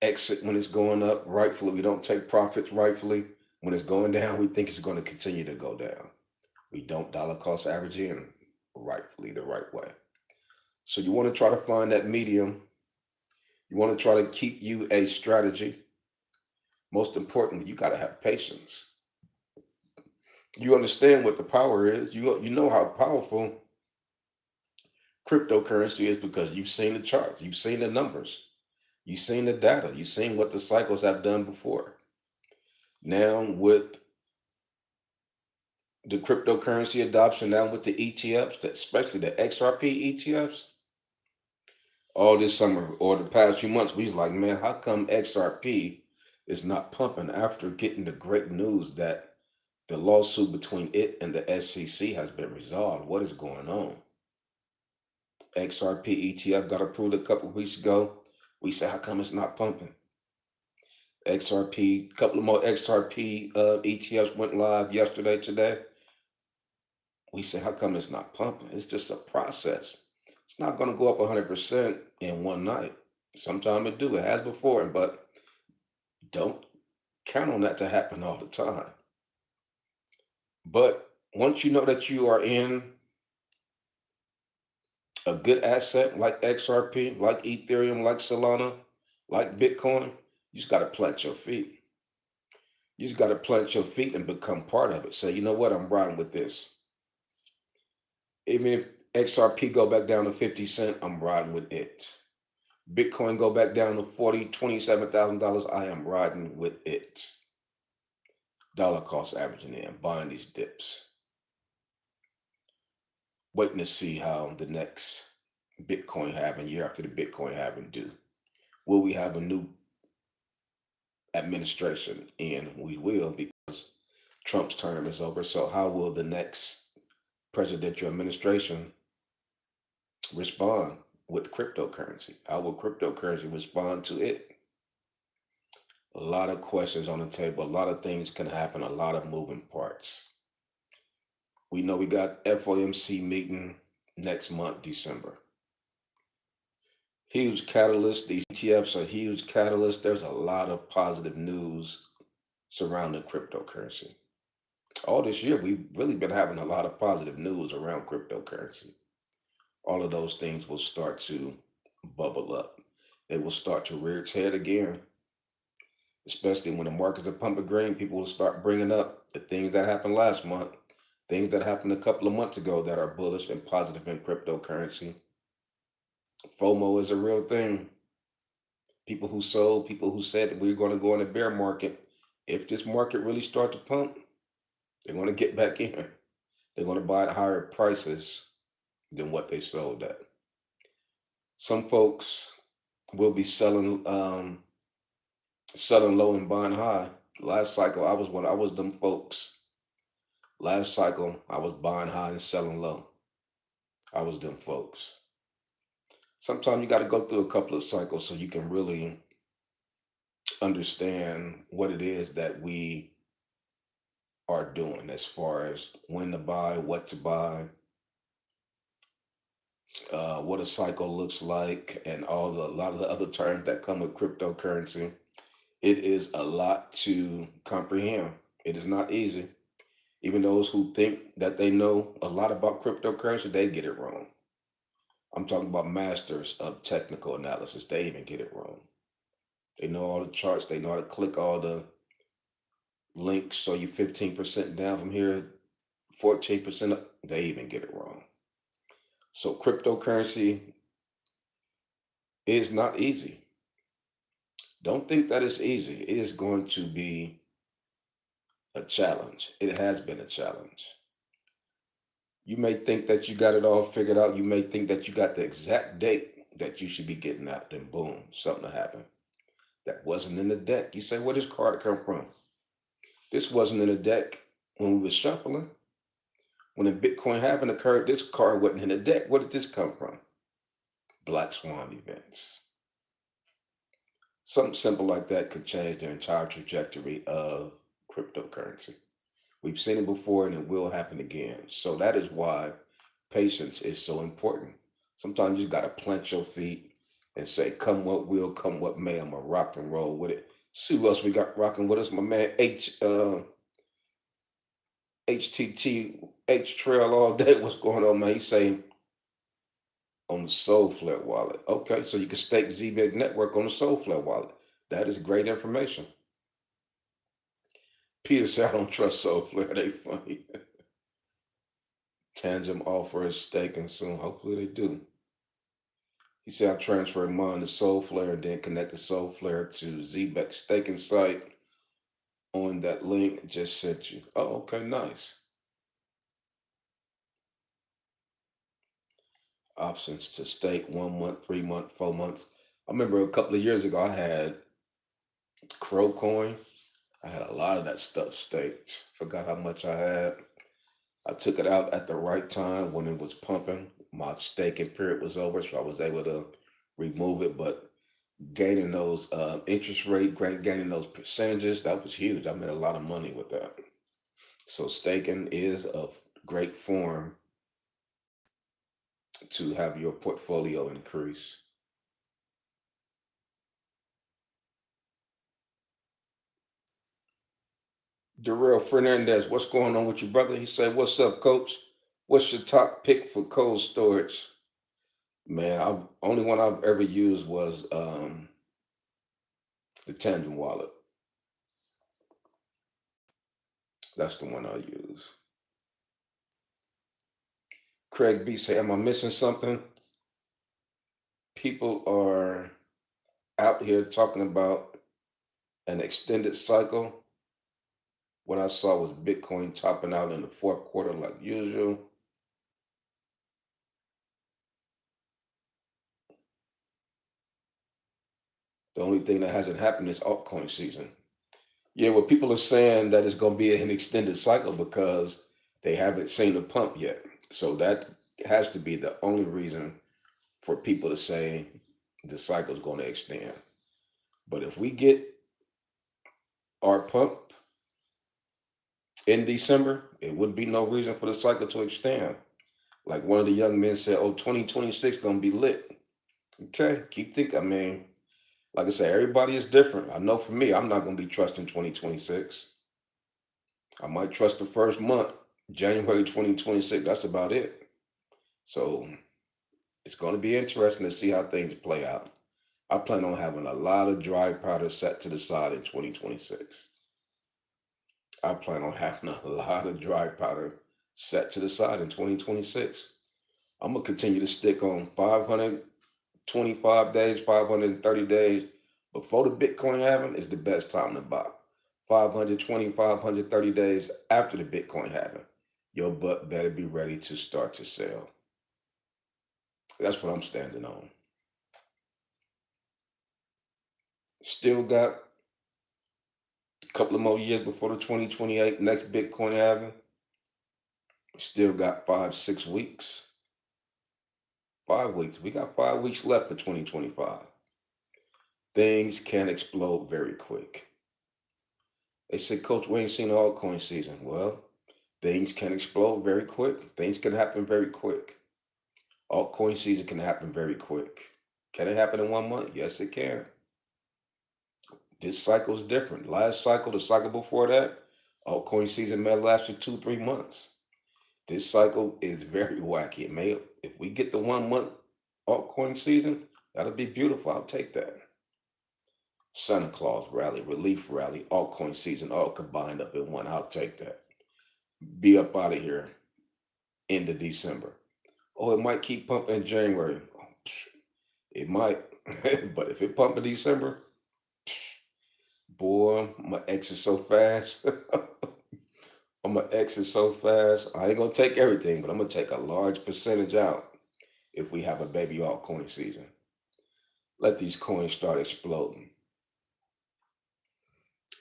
exit when it's going up rightfully. We don't take profits rightfully. When it's going down, we think it's going to continue to go down. We don't dollar cost average in rightfully the right way. So you want to try to find that medium. You want to try to keep you a strategy. Most importantly, you got to have patience. You understand what the power is. You know how powerful cryptocurrency is because you've seen the charts, you've seen the numbers, you've seen the data, you've seen what the cycles have done before. Now with the cryptocurrency adoption, now with the ETFs, especially the XRP ETFs, all this summer or the past few months, we was like, man, how come XRP is not pumping after getting the great news that the lawsuit between it and the SEC has been resolved? What is going on? XRP ETF got approved a couple of weeks ago. We said, how come it's not pumping? XRP, a couple of more XRP ETFs went live yesterday, today. We said, how come it's not pumping? It's just a process. It's not going to go up 100% in one night. Sometimes it do. It has before, but don't count on that to happen all the time. But once you know that you are in a good asset like XRP, like Ethereum, like Solana, like Bitcoin, you just got to plant your feet. You just got to plant your feet and become part of it. Say, you know what, I'm riding with this. Even if XRP go back down to 50 cents, I'm riding with it. Bitcoin go back down to $27,000, I am riding with it. Dollar cost averaging in, buying these dips. Waiting to see how the next Bitcoin halving, year after the Bitcoin halving, do. Will we have a new administration in? We will, because Trump's term is over. So how will the next presidential administration respond with cryptocurrency? How will cryptocurrency respond to it? A lot of questions on the table. A lot of things can happen. A lot of moving parts. We know we got FOMC meeting next month, December. Huge catalyst. These ETFs are huge catalyst. There's a lot of positive news surrounding cryptocurrency. All this year, we've really been having a lot of positive news around cryptocurrency. All of those things will start to bubble up. It will start to rear its head again, especially when the markets are pumping green. People will start bringing up the things that happened last month, things that happened a couple of months ago that are bullish and positive in cryptocurrency. FOMO is a real thing. People who sold, people who said that we're going to go in a bear market, if this market really start to pump, they're going to get back in. They're going to buy at higher prices than what they sold at. Some folks will be selling low and buying high. Last cycle, I was them folks. Last cycle, I was buying high and selling low. I was them folks. Sometimes you got to go through a couple of cycles so you can really understand what it is that we are doing as far as when to buy, what to buy, what a cycle looks like, and a lot of the other terms that come with cryptocurrency. It is a lot to comprehend. It is not easy. Even those who think that they know a lot about cryptocurrency, they get it wrong. I'm talking about masters of technical analysis. They even get it wrong. They know all the charts. They know how to click all the links. So you 15% down from here, 14% up. They even get it wrong. So cryptocurrency is not easy. Don't think that it's easy. It is going to be a challenge. It has been a challenge. You may think that you got it all figured out. You may think that you got the exact date that you should be getting out. Then boom, something will happen. That wasn't in the deck. You say, where does card come from? This wasn't in the deck when we were shuffling. When the Bitcoin halving occurred, this card wasn't in the deck. Where did this come from? Black swan events. Something simple like that could change the entire trajectory of cryptocurrency. We've seen it before and it will happen again. So that is why patience is so important. Sometimes you just got to plant your feet and say, come what will, come what may. I'm going to rock and roll with it. See who else we got rocking with us. My man HTT, H Trail all day. What's going on, man? He's saying on the Soulflare wallet. Okay, so you can stake ZBig Network on the Soulflare wallet. That is great information. Peter said, I don't trust Soulflare. They funny. Tangent offer is staking soon. Hopefully they do. He said, I transferred mine to Soulflare and then connected Soulflare to ZBEC staking site on that link just sent you. Oh, okay, nice. Options to stake 1 month, 3 month, 4 months. I remember a couple of years ago, I had Crow Coin. I had a lot of that stuff staked. Forgot how much I had. I took it out at the right time when it was pumping. My staking period was over, so I was able to remove it. But gaining those interest rate, gaining those percentages, that was huge. I made a lot of money with that. So staking is a great form to have your portfolio increase. Darrell Fernandez, what's going on with you, brother? He said, what's up, coach? What's your top pick for cold storage? Man, only one I've ever used was the Tangent wallet. That's the one I use. Craig B say, am I missing something? People are out here talking about an extended cycle. What I saw was Bitcoin topping out in the fourth quarter like usual. The only thing that hasn't happened is altcoin season. Yeah, well, people are saying that it's going to be an extended cycle because they haven't seen the pump yet. So that has to be the only reason for people to say the cycle is going to extend. But if we get our pump in December, it would be no reason for the cycle to extend. Like one of the young men said, oh, 2026 going to be lit. Okay, keep thinking. I mean, like I said, everybody is different. I know for me, I'm not going to be trusting 2026. I might trust the first month, January 2026. That's about it. So it's going to be interesting to see how things play out. I plan on having a lot of dry powder set to the side in 2026. I plan on having a lot of dry powder set to the side in 2026. I'm going to continue to stick on 525 days, 530 days before the Bitcoin halving is the best time to buy. 520, 530 days after the Bitcoin halving, your butt better be ready to start to sell. That's what I'm standing on. Still got a couple of more years before the 2028 next Bitcoin halving. Still got 5, 6 weeks. 5 weeks. We got 5 weeks left for 2025. Things can explode very quick. They said, Coach, we ain't seen the altcoin season. Well, things can explode very quick. Things can happen very quick. Altcoin season can happen very quick. Can it happen in 1 month? Yes, it can. This cycle is different. Last cycle, the cycle before that, altcoin season may last for 2, 3 months. This cycle is very wacky. It may, if we get the 1 month altcoin season, that'll be beautiful. I'll take that. Santa Claus rally, relief rally, altcoin season, all combined up in one. I'll take that. Be up out of here into December. Oh, it might keep pumping in January. It might, but if it pump in December, boy, my exit so fast. I'm gonna exit so fast. I ain't gonna take everything, but I'm gonna take a large percentage out if we have a baby altcoin season. Let these coins start exploding,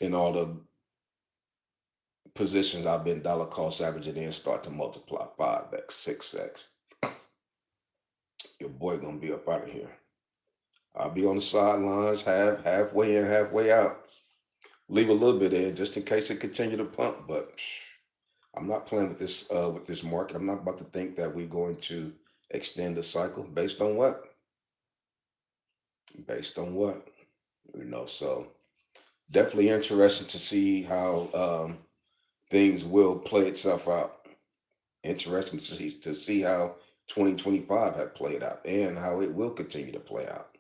and all the positions I've been dollar cost averaging in start to multiply 5x, 6x. Your boy gonna be up out of here. I'll be on the sidelines, halfway in, halfway out. Leave a little bit in just in case it continue to pump. But I'm not playing with this market. I'm not about to think that we're going to extend the cycle based on what? Based on what? So definitely interesting to see how things will play itself out. Interesting to see how 2025 have played out and how it will continue to play out.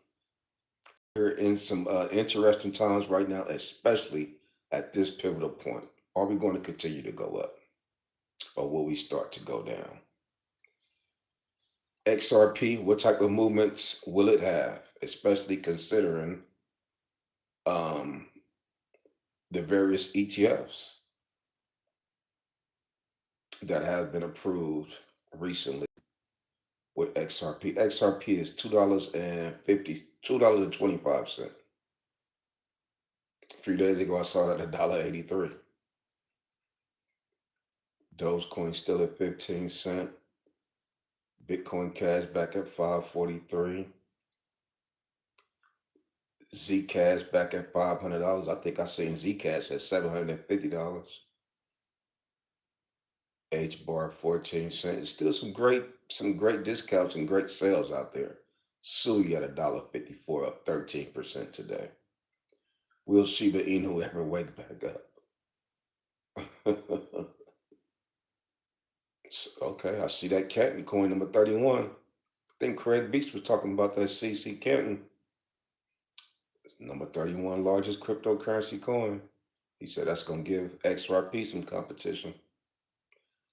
We're in some interesting times right now, especially at this pivotal point. Are we going to continue to go up or will we start to go down? XRP, what type of movements will it have, especially considering um, the various ETFs that have been approved recently with XRP? XRP is $2.25. A few days ago, I saw that at $1.83. Dogecoin still at 15 cents. Bitcoin Cash back at 543. Zcash back at $500. I think I seen Zcash at $750. H bar 14 cents. Still some great discounts and great sales out there. Sui at $1.54, up 13% today. Will Shiba Inu ever wake back up? Okay, I see that Canton coin number 31. I think Craig Beach was talking about that CC Canton. It's number 31 largest cryptocurrency coin. He said that's going to give XRP some competition.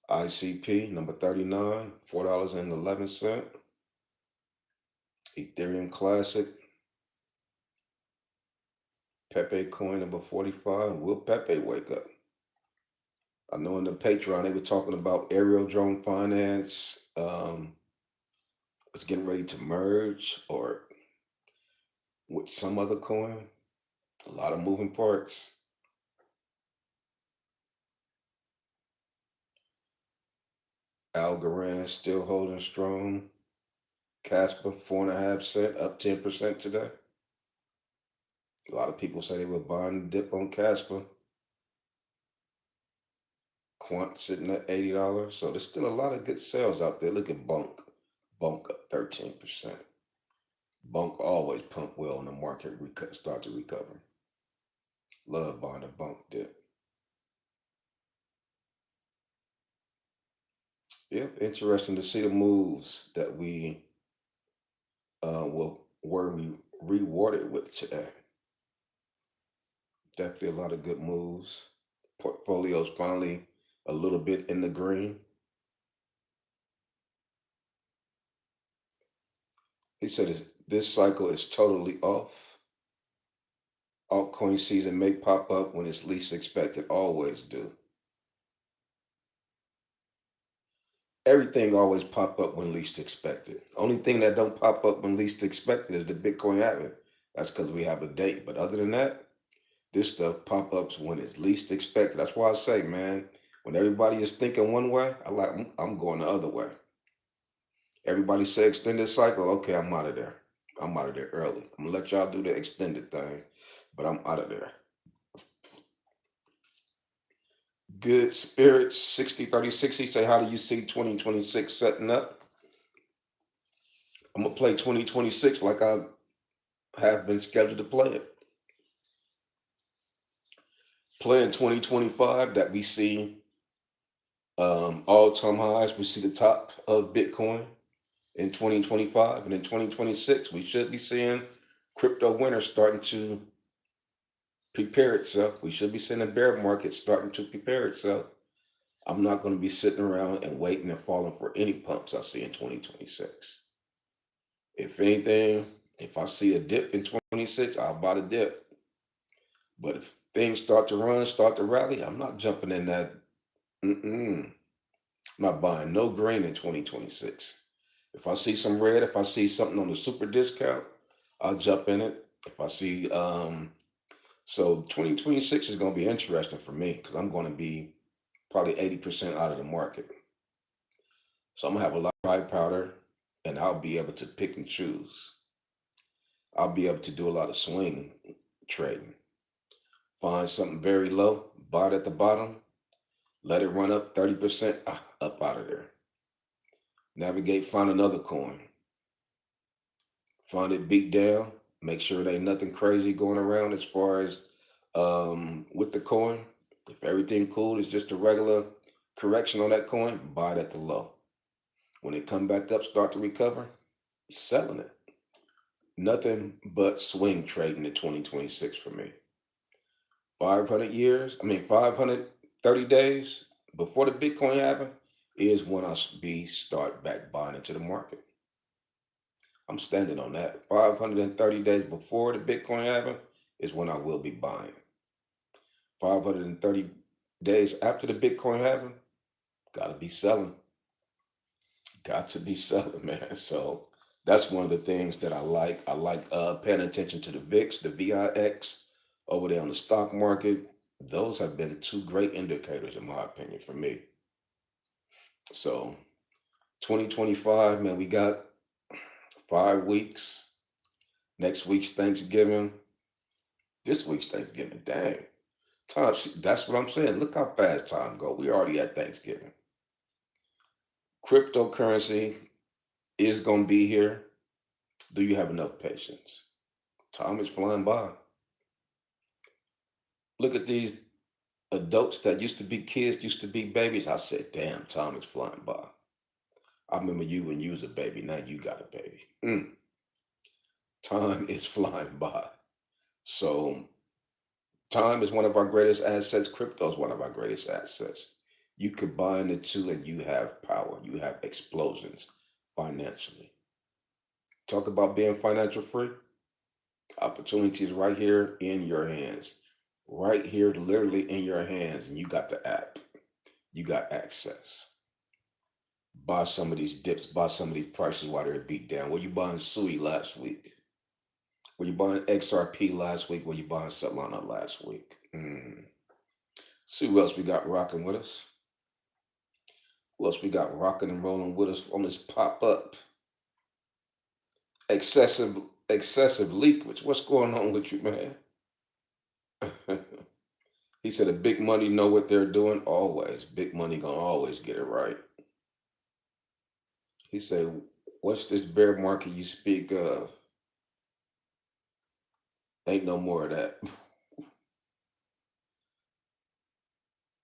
ICP number 39, $4.11. Ethereum Classic, Pepe coin number 45. Will Pepe wake up? I know in the Patreon they were talking about aerial drone finance. It's getting ready to merge or with some other coin. A lot of moving parts. Algorand still holding strong. Casper 4.5 cent, up 10% today. A lot of people say they were buying the dip on Casper. Quant sitting at $80. So there's still a lot of good sales out there. Look at Bunk. Bunk up 13%. Bunk always pump well when the market start to recover. Love buying a Bunk dip. Yep, interesting to see the moves that we were we rewarded with today. Definitely a lot of good moves. Portfolios finally a little bit in the green. He said this cycle is totally off. Altcoin season may pop up when it's least expected. Always do. Everything always pop up when least expected. Only thing that don't pop up when least expected is the Bitcoin halving. That's because we have a date. But other than that, this stuff pop ups when it's least expected. That's why I say, man, when everybody is thinking one way, I'm going the other way. Everybody say extended cycle. Okay, I'm out of there. I'm out of there early. I'm gonna let y'all do the extended thing, but I'm out of there. Good spirits, 60 30 60. Say, how do you see 2026 setting up? I'm gonna play 2026 like I have been scheduled to play it. Playing 2025 that we see all-time highs. We see the top of Bitcoin in 2025, and in 2026 we should be seeing crypto winter starting to prepare itself. We should be seeing the bear market starting to prepare itself. I'm not going to be sitting around and waiting and falling for any pumps I see in 2026. If anything, if I see a dip in 26, I'll buy the dip. But if things start to run, start to rally, I'm not jumping in that. Mm-mm. I'm not buying no grain in 2026. If I see some red, if I see something on the super discount, I'll jump in it. If I see, so 2026 is going to be interesting for me because I'm going to be probably 80% out of the market. So I'm gonna have a lot of dry powder, and I'll be able to pick and choose. I'll be able to do a lot of swing trading. Find something very low, buy it at the bottom, let it run up 30%, up out of there. Navigate, find another coin, find it beat down, make sure there ain't nothing crazy going around as far as with the coin. If everything cool is just a regular correction on that coin, buy it at the low. When it come back up, start to recover, you're selling it. Nothing but swing trading in 2026 for me. 500 years, I mean 530 days before the Bitcoin happened is when I be start back buying into the market. I'm standing on that. 530 days before the Bitcoin happened is when I will be buying. 530 days after the Bitcoin happened, gotta be selling. Got to be selling, man. So that's one of the things that I like. I like paying attention to the VIX, the VIX over there on the stock market. Those have been two great indicators, in my opinion, for me. So 2025, man, we got 5 weeks. Next week's Thanksgiving. This week's Thanksgiving. Dang. Time, that's what I'm saying. Look how fast time go. We already at Thanksgiving. Cryptocurrency is going to be here. Do you have enough patience? Time is flying by. Look at these adults that used to be kids, used to be babies. I said, damn, time is flying by. I remember you when you was a baby. Now you got a baby. Time is flying by. So time is one of our greatest assets. Crypto is one of our greatest assets. You combine the two and you have power. You have explosions financially. Talk about being financial free. Opportunities right here in your hands. Right here, literally in your hands. And you got the app. You got access. Buy some of these dips, buy some of these prices while they're beat down. Were you buying Sui last week? Were you buying XRP last week? Were you buying Solana last week? See who else we got rocking with us. Who else we got rocking and rolling with us on this pop up? Excessive, excessive leakage. What's going on with you, man? He said, "The big money know what they're doing. Always, big money gonna always get it right." He said, "What's this bear market you speak of? Ain't no more of that."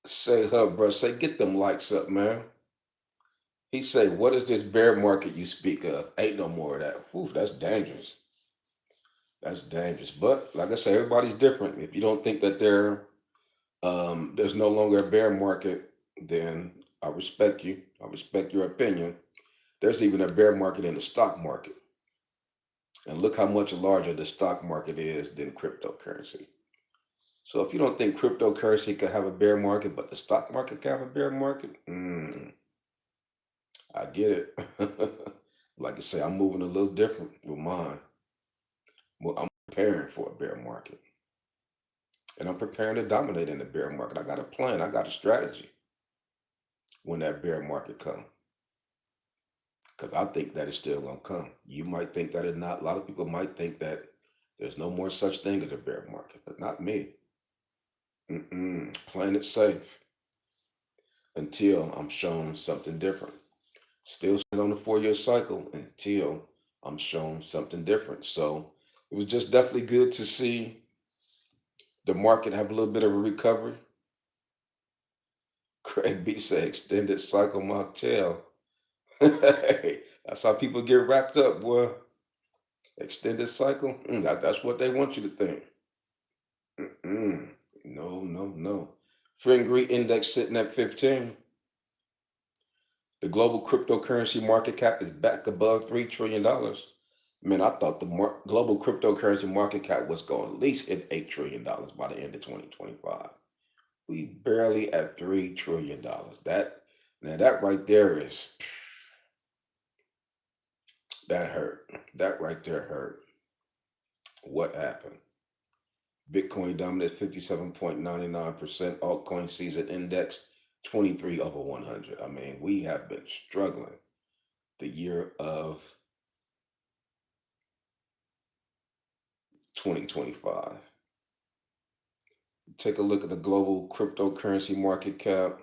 Say, huh, bro. Say, get them likes up, man. He say, "What is this bear market you speak of? Ain't no more of that." Whew, that's dangerous. That's dangerous. But like I say, everybody's different. If you don't think that there's no longer a bear market, then I respect you. I respect your opinion. There's even a bear market in the stock market. And look how much larger the stock market is than cryptocurrency. So if you don't think cryptocurrency could have a bear market, but the stock market can have a bear market, I get it. Like I say, I'm moving a little different with mine. Well, I'm preparing for a bear market, and I'm preparing to dominate in the bear market. I got a plan. I got a strategy when that bear market comes, because I think that it's still gonna come. You might think that it's not. A lot of people might think that there's no more such thing as a bear market, but not me. Playing it safe until I'm shown something different. Still stand on the 4 year cycle until I'm shown something different. So it was just definitely good to see the market have a little bit of a recovery. Craig B said extended cycle mocktail. That's how people get wrapped up, boy. Extended cycle. That's what they want you to think. Mm-mm. No, no, no. Friend index sitting at 15. The global cryptocurrency market cap is back above $3 trillion. Man, I thought the global cryptocurrency market cap was going to at least hit $8 trillion by the end of 2025. We barely at $3 trillion. That right there is that hurt. That right there hurt. What happened? Bitcoin dominated 57.99%. Altcoin season index 23 over 100. I mean, we have been struggling the year of 2025. Take a look at the global cryptocurrency market cap.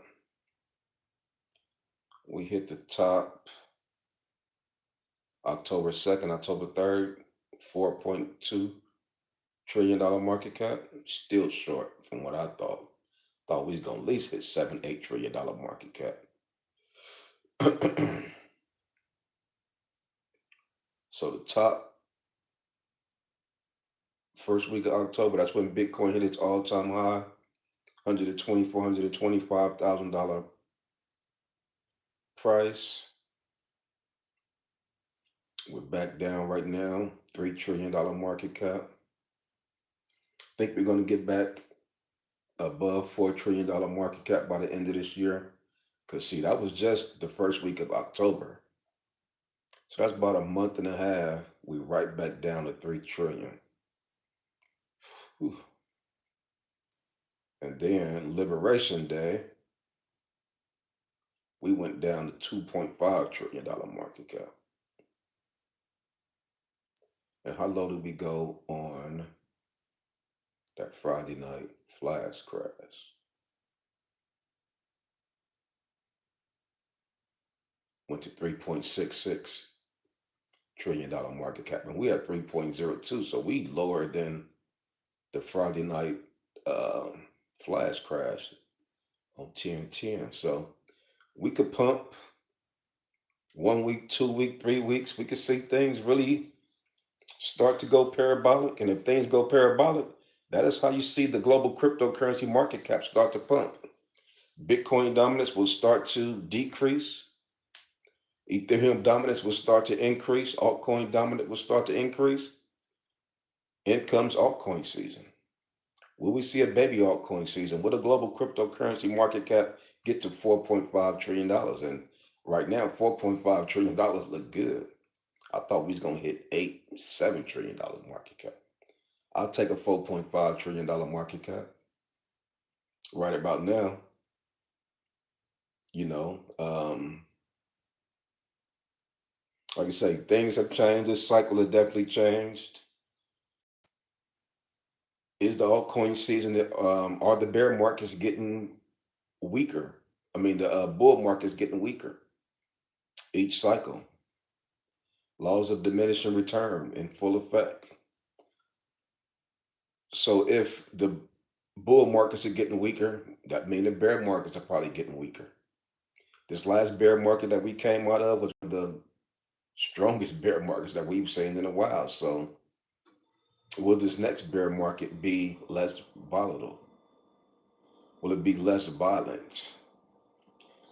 We hit the top October 2nd, October 3rd, $4.2 trillion market cap. Still short from what I thought. Thought we was gonna at least hit $7, $8 trillion market cap. So the top first week of October, that's when Bitcoin hit its all-time high, $125,000 price. We're back down right now, $3 trillion market cap. Think we're gonna get back above $4 trillion market cap by the end of this year. Cause see, that was just the first week of October. So that's about a month and a half. We right back down to 3 trillion. Whew. And then Liberation Day, we went down to $2.5 trillion market cap. And how low did we go on that Friday night flash crash? Went to $3.66 trillion market cap. And we had 3.02. So we lower than the Friday night uh, flash crash on 10/10. So we could pump 1 week, 2 week, 3 weeks. We could see things really start to go parabolic. And if things go parabolic, that is how you see the global cryptocurrency market cap start to pump. Bitcoin dominance will start to decrease. Ethereum dominance will start to increase. Altcoin dominance will start to increase. In comes altcoin season. Will we see a baby altcoin season? Will the global cryptocurrency market cap get to $4.5 trillion? And right now, $4.5 trillion look good. I thought we was gonna hit $8, $7 trillion market cap. I'll take a $4.5 trillion market cap right about now. You know, like I say, things have changed. This cycle has definitely changed. Is the altcoin season? Are the bear markets getting weaker? I mean, the bull market is getting weaker each cycle. Laws of diminishing return in full effect. So if the bull markets are getting weaker, that means the bear markets are probably getting weaker. This last bear market that we came out of was the strongest bear markets that we've seen in a while. So will this next bear market be less volatile? Will it be less violent?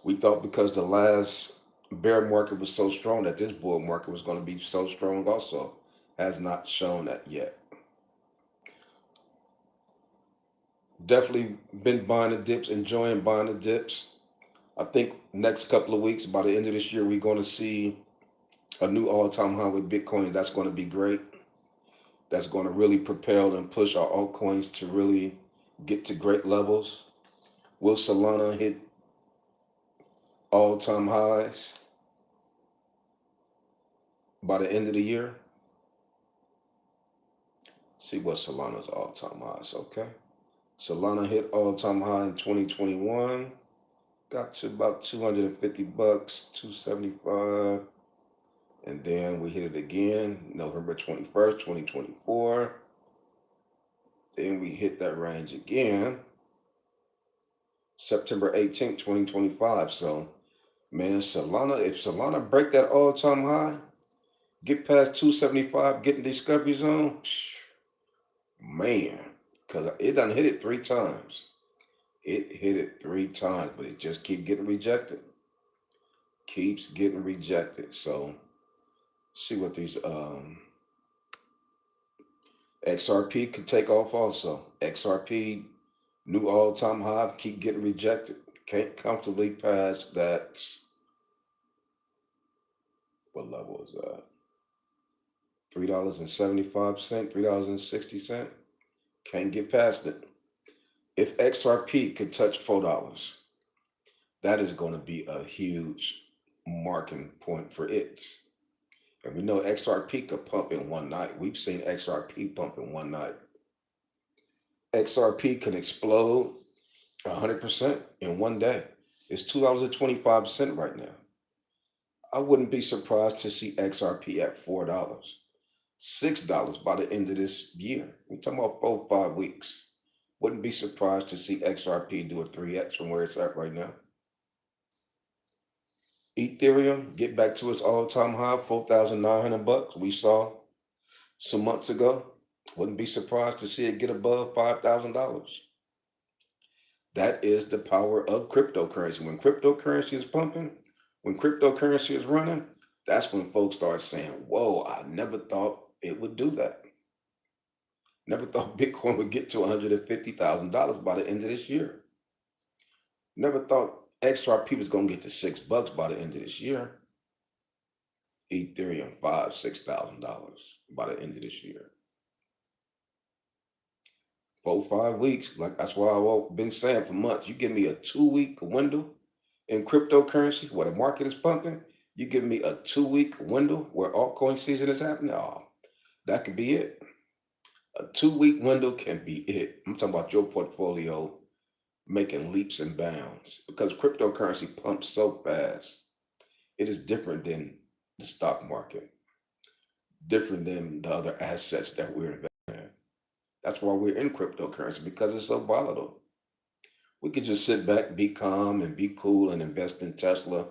We thought because the last bear market was so strong that this bull market was going to be so strong also. Has not shown that yet. Definitely been buying the dips, enjoying buying the dips. I think next couple of weeks, by the end of this year, we're going to see a new all-time high with Bitcoin. That's going to be great. That's going to really propel and push our altcoins to really get to great levels. Will Solana hit all-time highs by the end of the year? See what Solana's all-time highs. Okay. Solana hit all-time high in 2021. Got to about 250 bucks, 275. And then we hit it again November 21st, 2024. Then we hit that range again September 18th, 2025. So, man, Solana, if Solana break that all-time high, get past 275, get in discovery zone, man, because it done hit it 3 times. It hit it 3 times, but it just keep getting rejected. Keeps getting rejected. So, see what these XRP could take off also. XRP, new all-time high, keep getting rejected. Can't comfortably pass that. What level is that? $3.75, $3.60. Can't get past it. If XRP could touch $4, that is going to be a huge marking point for it. And we know XRP could pump in one night. We've seen XRP pump in one night. XRP can explode 100% in one day. It's $2.25 right now. I wouldn't be surprised to see XRP at $4, $6 by the end of this year. We're talking about 4 or 5 weeks. Wouldn't be surprised to see XRP do a 3x from where it's at right now. Ethereum get back to its all-time high, 4,900 bucks. We saw some months ago. Wouldn't be surprised to see it get above $5,000. That is the power of cryptocurrency. When cryptocurrency is pumping, when cryptocurrency is running, that's when folks start saying, whoa, I never thought it would do that. Never thought Bitcoin would get to $150,000 by the end of this year. Never thought XRP was going to get to $6 by the end of this year. Ethereum, $5,000, $6,000 by the end of this year. 4 or 5 weeks, like that's why I've been saying for months. You give me a 2-week window in cryptocurrency where the market is pumping. You give me a 2-week window where altcoin season is happening. Oh, that could be it. A 2-week window can be it. I'm talking about your portfolio making leaps and bounds because cryptocurrency pumps so fast. It is different than the stock market, different than the other assets that we're investing in. That's why we're in cryptocurrency because it's so volatile. We could just sit back, be calm, and be cool and invest in Tesla,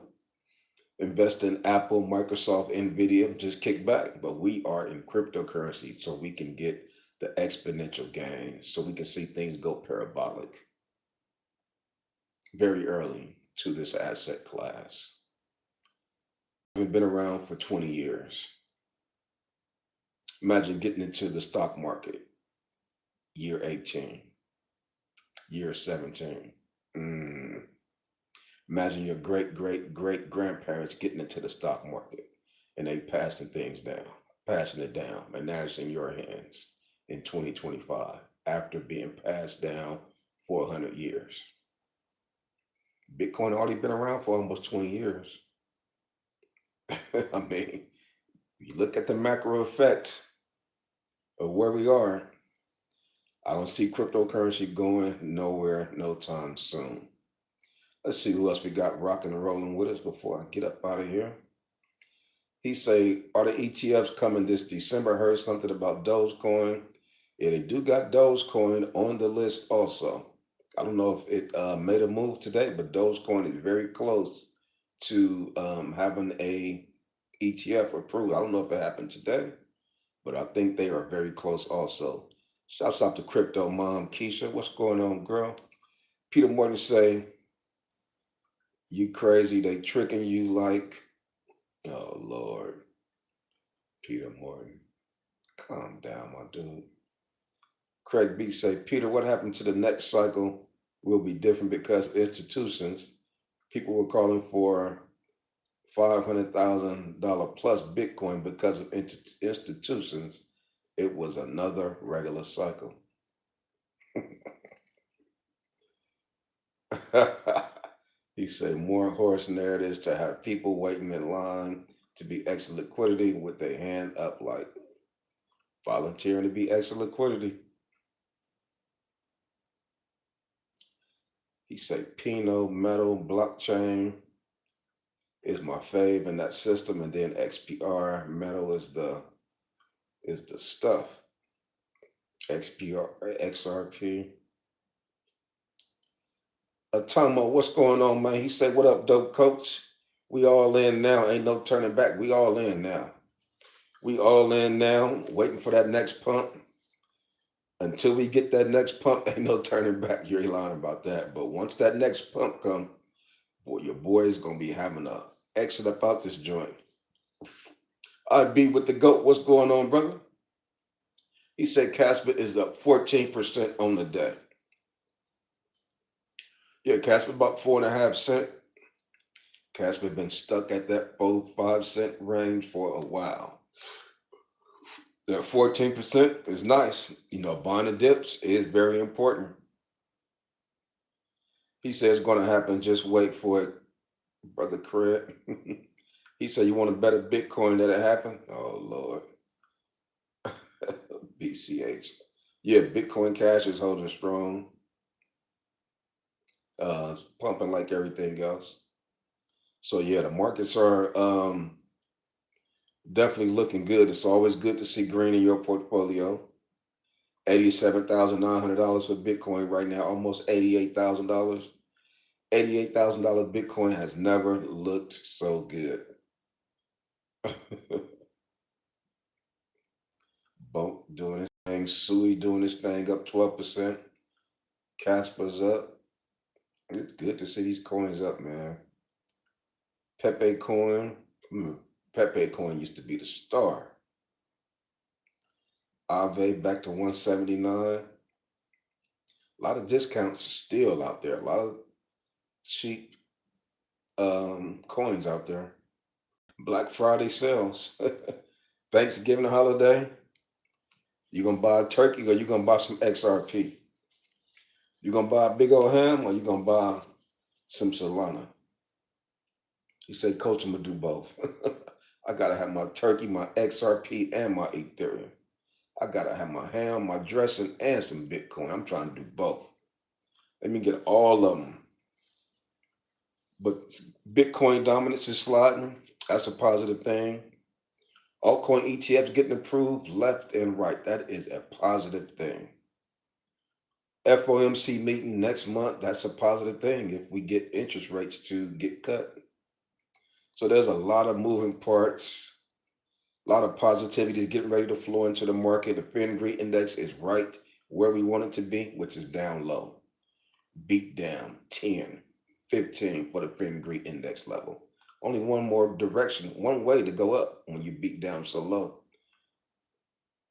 invest in Apple, Microsoft, Nvidia, just kick back. But we are in cryptocurrency so we can get the exponential gains, so we can see things go parabolic very early to this asset class. We've been around for 20 years. Imagine getting into the stock market year 18, year 17. Imagine your great, great, great grandparents getting into the stock market and they passing things down, passing it down, and now it's in your hands in 2025 after being passed down for 100 years. Bitcoin already been around for almost 20 years. I mean, you look at the macro effects of where we are, I don't see cryptocurrency going nowhere no time soon. Let's see who else we got rocking and rolling with us before I get up out of here. He say, are the ETFs coming this December? Heard something about Dogecoin. Yeah, they do got Dogecoin on the list also. I don't know if it made a move today, but Dogecoin is very close to having a ETF approved. I don't know if it happened today, but I think they are very close also. Shouts out to crypto mom Keisha. What's going on, girl? Peter Morgan say, you crazy, they tricking you like, oh Lord. Peter Morgan, calm down, my dude. Craig B say, Peter, what happened to the next cycle will be different because institutions, people were calling for $500,000 plus Bitcoin because of institutions. It was another regular cycle. He said more horse narratives to have people waiting in line to be extra liquidity with their hand up like volunteering to be extra liquidity. He said Pinot metal blockchain is my fave in that system, and then XPR metal is the stuff. XPR XRP. Atomo, what's going on, man? He said, "What up, dope coach? We all in now. Ain't no turning back. We all in now. We all in now. Waiting for that next pump. Until we get that next pump, ain't no turning back. You ain't lying about that. But once that next pump come, boy, your boy is gonna be having a exit up out this joint. I be with the goat. What's going on, brother? He said Casper is up 14% on the day. Yeah, Casper about 4.5 cent. Casper been stuck at that 4 5 cent range for a while. That 14% is nice. Buying the dips is very important. He says it's going to happen. Just wait for it, brother Craig. He said you want to bet a Bitcoin that it happen? Oh Lord, BCH. Yeah, Bitcoin Cash is holding strong, pumping like everything else. So yeah, the markets are definitely looking good. It's always good to see green in your portfolio. $87,900 for Bitcoin right now, almost $88,000. $88,000 Bitcoin has never looked so good. Boat doing his thing, Sui doing his thing up 12%. Casper's up. It's good to see these coins up, man. Pepe coin. Pepe coin used to be the star. Ave back to 179. A lot of discounts still out there. A lot of cheap coins out there. Black Friday sales. Thanksgiving holiday. You gonna buy a turkey or you gonna buy some XRP? You gonna buy a big old ham or you gonna buy some Solana? He said, Coach, I'm gonna do both. I gotta have my turkey, my XRP, and my Ethereum. I gotta have my ham, my dressing, and some Bitcoin. I'm trying to do both. Let me get all of them. But Bitcoin dominance is sliding. That's a positive thing. Altcoin ETFs getting approved left and right. That is a positive thing. FOMC meeting next month. That's a positive thing if we get interest rates to get cut. So there's a lot of moving parts, a lot of positivity is getting ready to flow into the market. The FinGree index is right where we want it to be, which is down low. Beat down 10, 15 for the FinGree index level. Only one more direction, one way to go up when you beat down so low.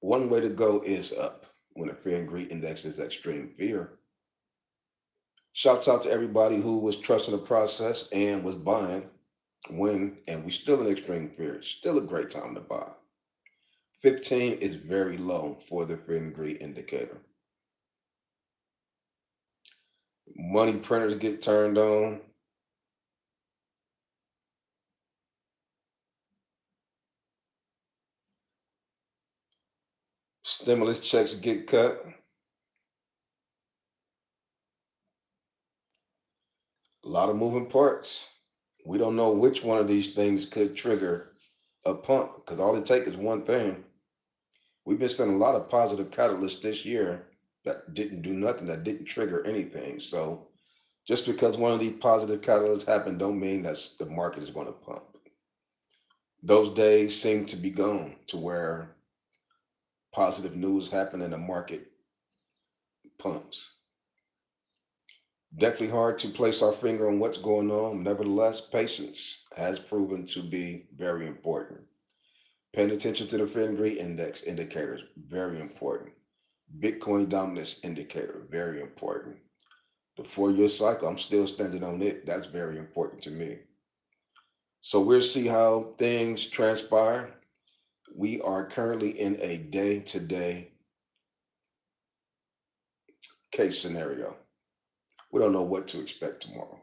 One way to go is up when the FinGree index is extreme fear. Shouts out to everybody who was trusting the process and was buying when, and we still in extreme fear. Still a great time to buy. 15 is very low for the FinGree indicator. Money printers get turned on. Stimulus checks get cut. A lot of moving parts. We don't know which one of these things could trigger a pump because all it takes is one thing. We've been seeing a lot of positive catalysts this year that didn't do nothing, that didn't trigger anything. So Just because one of these positive catalysts happen don't mean that the market is going to pump. Those days seem to be gone to where positive news happen and the market pumps. Definitely hard to place our finger on what's going on. Nevertheless, patience has proven to be very important. Paying attention to the Fibonacci index indicators, very important. Bitcoin dominance indicator, very important. The 4 year cycle, I'm still standing on it. That's very important to me. So we'll see how things transpire. We are currently in a day to day case scenario. We don't know what to expect tomorrow.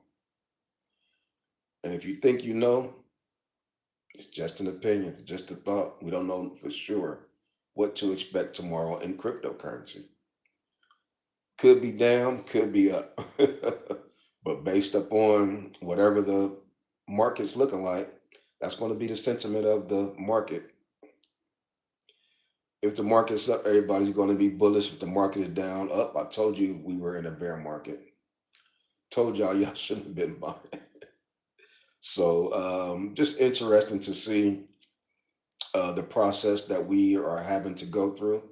And if you think you know, it's just an opinion, just a thought. We don't know for sure what to expect tomorrow in cryptocurrency. Could be down, could be up. But based upon whatever the market's looking like, that's going to be the sentiment of the market. If the market's up, everybody's going to be bullish. If the market is down, up. I told you we were in a bear market. Told y'all shouldn't have been buying. So just interesting to see the process that we are having to go through.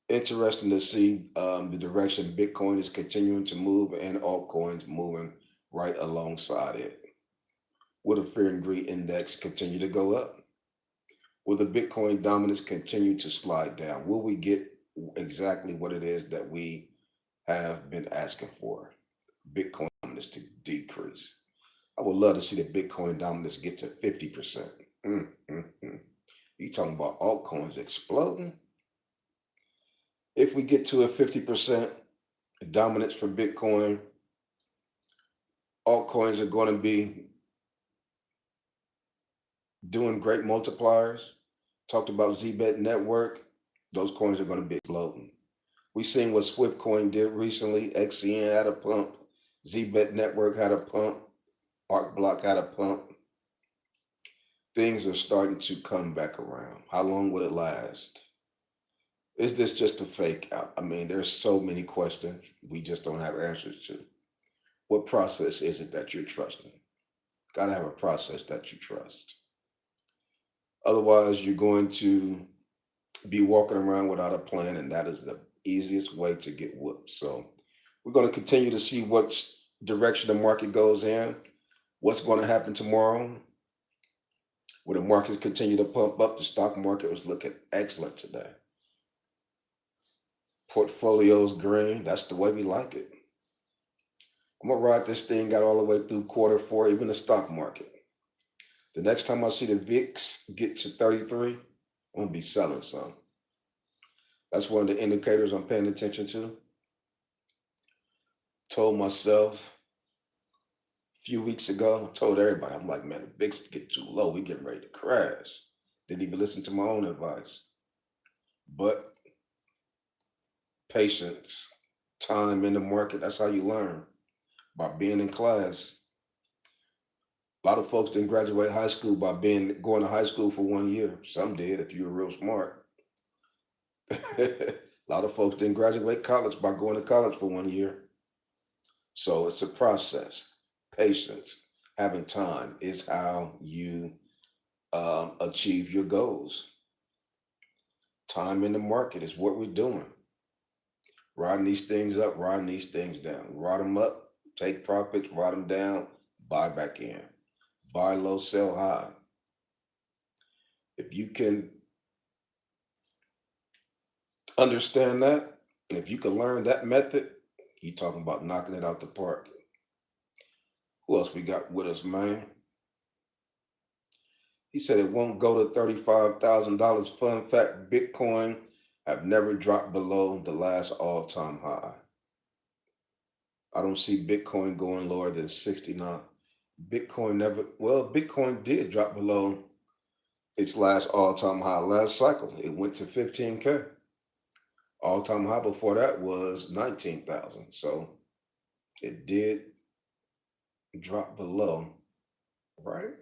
Interesting to see the direction Bitcoin is continuing to move and altcoins moving right alongside it. Will the fear and greed index continue to go up? Will the Bitcoin dominance continue to slide down? Will we get exactly what it is that we have been asking for? Bitcoin dominance to decrease. I would love to see the Bitcoin dominance get to 50%. Mm. You talking about altcoins exploding? If we get to a 50% dominance for Bitcoin, altcoins are going to be doing great multipliers. Talked about ZBet network. Those coins are going to be exploding. We seen what Swift Coin did recently. XCN had a pump. ZBet network had a pump. ArcBlock had a pump. Things are starting to come back around. How long will it last? Is this just a fake out? I mean, there's so many questions we just don't have answers to. What process is it that you're trusting? Got to have a process that you trust. Otherwise, you're going to be walking around without a plan, and that is the easiest way to get whooped. So, we're going to continue to see what direction the market goes in, what's going to happen tomorrow. Will the markets continue to pump up? The stock market was looking excellent today. Portfolios green. That's the way we like it. I'm gonna ride this thing out all the way through quarter 4, even the stock market. The next time I see the VIX get to 33, I'm gonna be selling some. That's one of the indicators I'm paying attention to. Told myself a few weeks ago, I told everybody, I'm like, man, the VIX get too low. We getting ready to crash. Didn't even listen to my own advice. But patience, time in the market, that's how you learn. By being in class. A lot of folks didn't graduate high school by going to high school for 1 year. Some did if you were real smart. A lot of folks didn't graduate college by going to college for 1 year. So it's a process. Patience, having time is how you achieve your goals. Time in the market is what we're doing. Riding these things up, riding these things down. Ride them up, take profits, ride them down, buy back in. Buy low, sell high. If you can understand that, if you can learn that method, you talking about knocking it out the park. Who else we got with us, man? He said it won't go to $35,000. Fun fact, Bitcoin have never dropped below the last all-time high. I don't see Bitcoin going lower than 69. Bitcoin did drop below its last all-time high last cycle. It went to 15K. All-time high before that was 19,000. So it did drop below, right?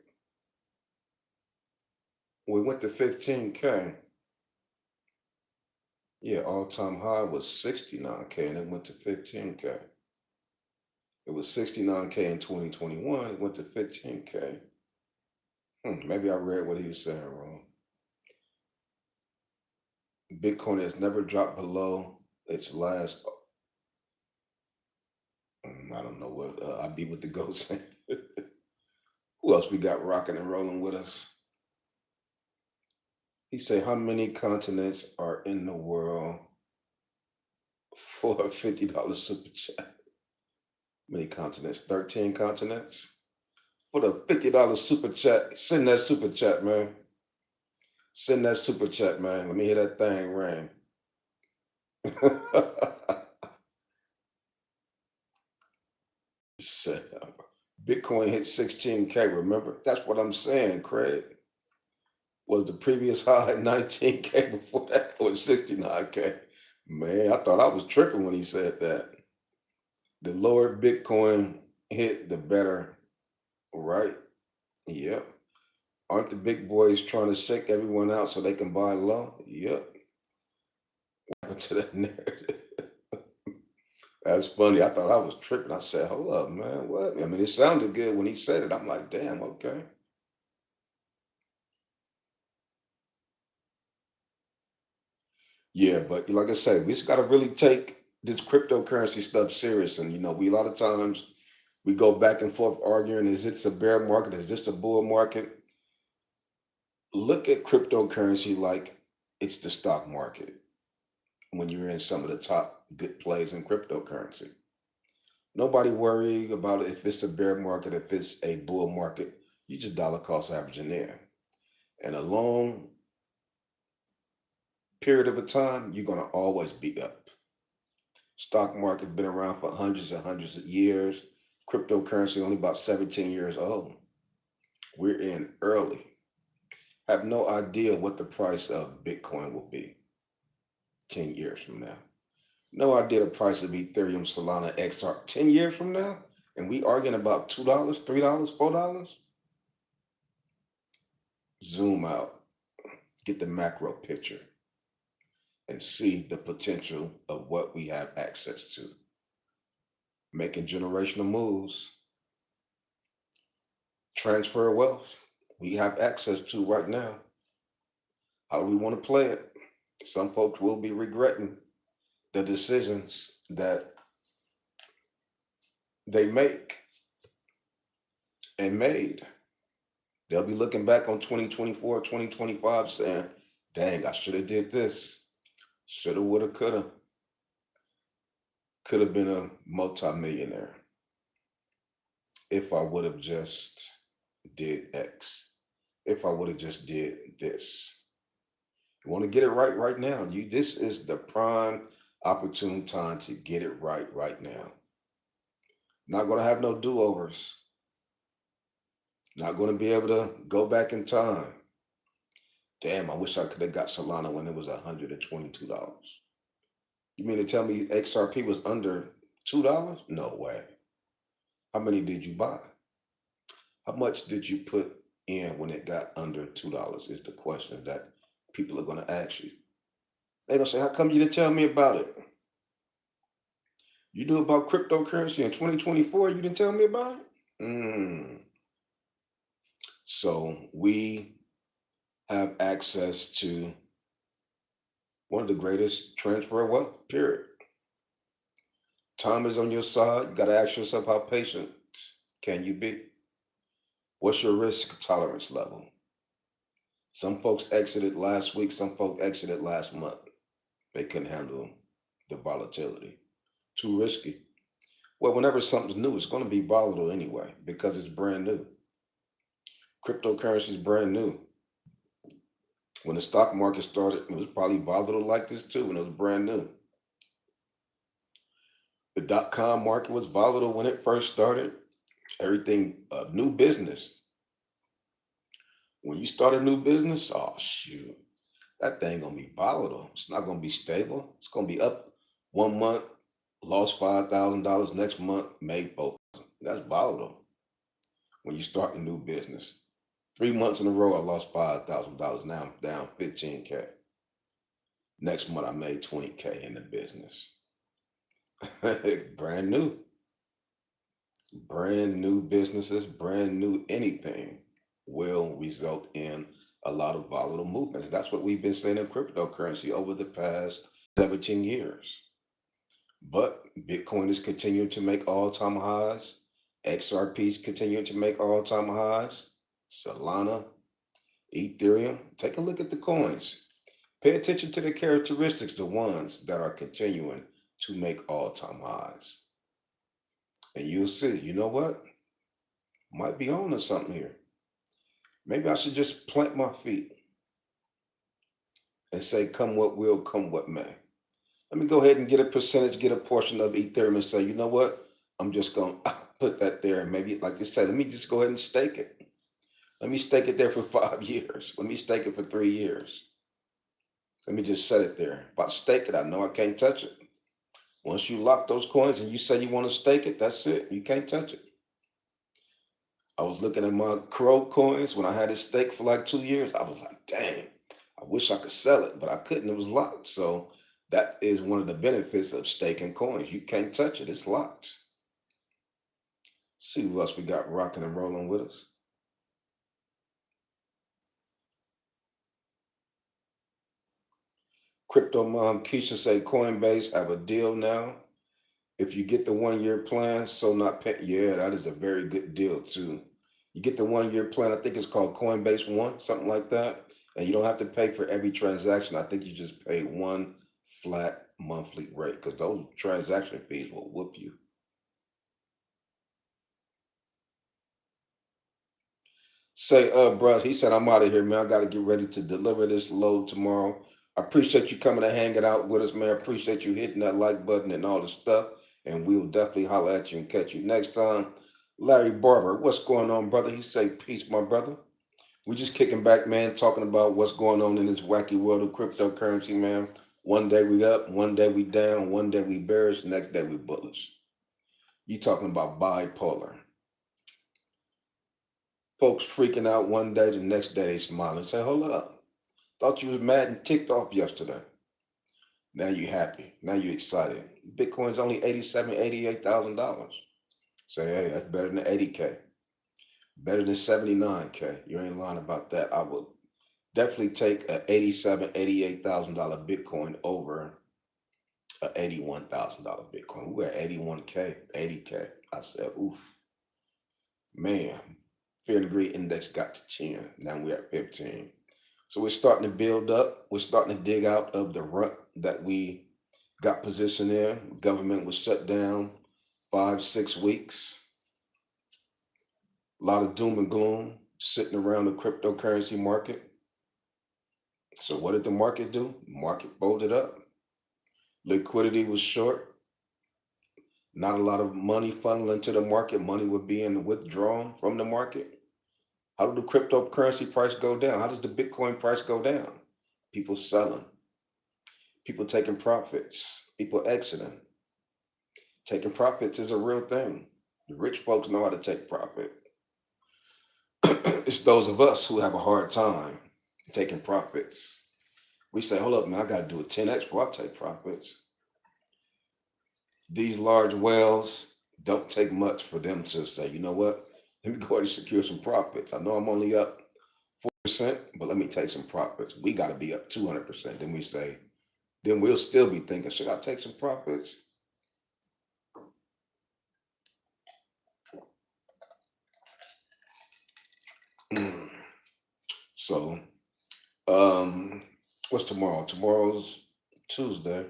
We went to 15K. Yeah, all-time high was 69K and it went to 15K. It was 69K in 2021. It went to 15K. Maybe I read what he was saying wrong. Bitcoin has never dropped below its last. I don't know what I be with the ghost saying. Who else we got rocking and rolling with us? He said, "How many continents are in the world for a $50 super chat?" Many continents? 13 continents for the $50 super chat. Send that super chat, man. Send that super chat, man. Let me hear that thing ring. Said, Bitcoin hit 16K. Remember, that's what I'm saying, Craig. Was the previous high 19K before that was 69K? Man, I thought I was tripping when he said that. The lower Bitcoin hit, the better, right? Yep. Aren't the big boys trying to shake everyone out so they can buy low? Yep. What happened to that narrative? That's funny. I thought I was tripping. I said, hold up, man. What? I mean, it sounded good when he said it. I'm like, damn, okay. Yeah, but like I said, we just got to really take this cryptocurrency stuff serious. And, we a lot of times we go back and forth arguing, is this a bear market? Is this a bull market? Look at cryptocurrency like it's the stock market when you're in some of the top good plays in cryptocurrency. Nobody worry about if it's a bear market, if it's a bull market. You just dollar cost averaging there. And a long period of a time, you're going to always be up. Stock market been around for hundreds and hundreds of years. Cryptocurrency only about 17 years old. We're in early. Have no idea what the price of Bitcoin will be 10 years from now. No idea the price of Ethereum, Solana, XR 10 years from now. And we arguing about $2, $3, $4. Zoom out, get the macro picture, and see the potential of what we have access to. Making generational moves, transfer wealth, we have access to right now. How do we want to play it? Some folks will be regretting the decisions that they make and made. They'll be looking back on 2024, 2025 saying, dang, I should have did this. Shoulda, woulda, coulda. Could have been a multimillionaire if I would have just did X. If I would have just did this. You want to get it right now. This is the prime opportune time to get it right now. Not going to have no do-overs. Not going to be able to go back in time. Damn, I wish I could have got Solana when it was $122. You mean to tell me XRP was under $2? No way. How many did you buy? How much did you put in when it got under $2? Is the question that people are going to ask you. They're going to say, how come you didn't tell me about it? You knew about cryptocurrency in 2024, you didn't tell me about it? So we have access to one of the greatest transfer of wealth, period. Time is on your side. You got to ask yourself, how patient can you be? What's your risk tolerance level? Some folks exited last week, some folks exited last month. They couldn't handle the volatility. Too risky. Well, whenever something's new, it's going to be volatile anyway because it's brand new. Cryptocurrency is brand new. When the stock market started, it was probably volatile like this too when it was brand new. The dot-com market was volatile when it first started. Everything, new business. When you start a new business, oh shoot, that thing gonna be volatile. It's not gonna be stable. It's gonna be up 1 month, lost $5,000. Next month, made 4,000. That's volatile when you start a new business. 3 months in a row, I lost $5,000. Now I'm down 15K. Next month, I made 20K in the business. Brand new. Brand new businesses, brand new anything will result in a lot of volatile movements. That's what we've been saying in cryptocurrency over the past 17 years. But Bitcoin is continuing to make all-time highs. XRP is continuing to make all-time highs. Solana, Ethereum. Take a look at the coins. Pay attention to the characteristics, the ones that are continuing to make all-time highs. And you'll see, you know what? Might be on to something here. Maybe I should just plant my feet and say, come what will, come what may. Let me go ahead and get a percentage, get a portion of Ethereum and say, you know what? I'm just going to put that there. And maybe, like you say, let me just go ahead and stake it. Let me stake it there for 5 years. Let me stake it for 3 years. Let me just set it there. If I stake it, I know I can't touch it. Once you lock those coins and you say you want to stake it, that's it. You can't touch it. I was looking at my Crow coins when I had it staked for like 2 years. I was like, dang, I wish I could sell it, but I couldn't. It was locked. So that is one of the benefits of staking coins. You can't touch it. It's locked. See who else we got rocking and rolling with us. Crypto Mom Keisha say Coinbase have a deal now. If you get the 1 year plan, so not pay. Yeah, that is a very good deal too. You get the 1 year plan. I think it's called Coinbase One, something like that, and you don't have to pay for every transaction. I think you just pay one flat monthly rate because those transaction fees will whoop you. Say, bruh, he said, I'm out of here, man. I got to get ready to deliver this load tomorrow. I appreciate you coming and hanging out with us, man. I appreciate you hitting that like button and all the stuff. And we'll definitely holler at you and catch you next time. Larry Barber, what's going on, brother? He say, peace, my brother. We just kicking back, man, talking about what's going on in this wacky world of cryptocurrency, man. One day we up, one day we down, one day we bearish, next day we bullish. You talking about bipolar. Folks freaking out one day, the next day they smiling. Say, hold up. Thought you was mad and ticked off yesterday. Now you happy. Now you excited. Bitcoin's only 87, $88,000. Say, hey, that's better than 80K. Better than 79K. You ain't lying about that. I would definitely take a 87, $88,000 Bitcoin over a $81,000 Bitcoin. We're at 81K, 80K. I said, oof, man. Fear and greed index got to 10. Now we're at 15. So we're starting to build up. We're starting to dig out of the rut that we got positioned in. Government was shut down 5, 6 weeks. A lot of doom and gloom sitting around the cryptocurrency market. So what did the market do? Market folded up. Liquidity was short. Not a lot of money funneling to the market. Money was being withdrawn from the market. How did the cryptocurrency price go down? How does the Bitcoin price go down? People selling, people taking profits, people exiting. Taking profits is a real thing. The rich folks know how to take profit. It's those of us who have a hard time taking profits. We say, hold up, man, I got to do a 10x before I take profits. These large whales don't take much for them to say, you know what? Let me go ahead and secure some profits. I know I'm only up 4%, but let me take some profits. We got to be up 200%. Then we say, then we'll still be thinking, should I take some profits? So, um, what's tomorrow? Tomorrow's Tuesday.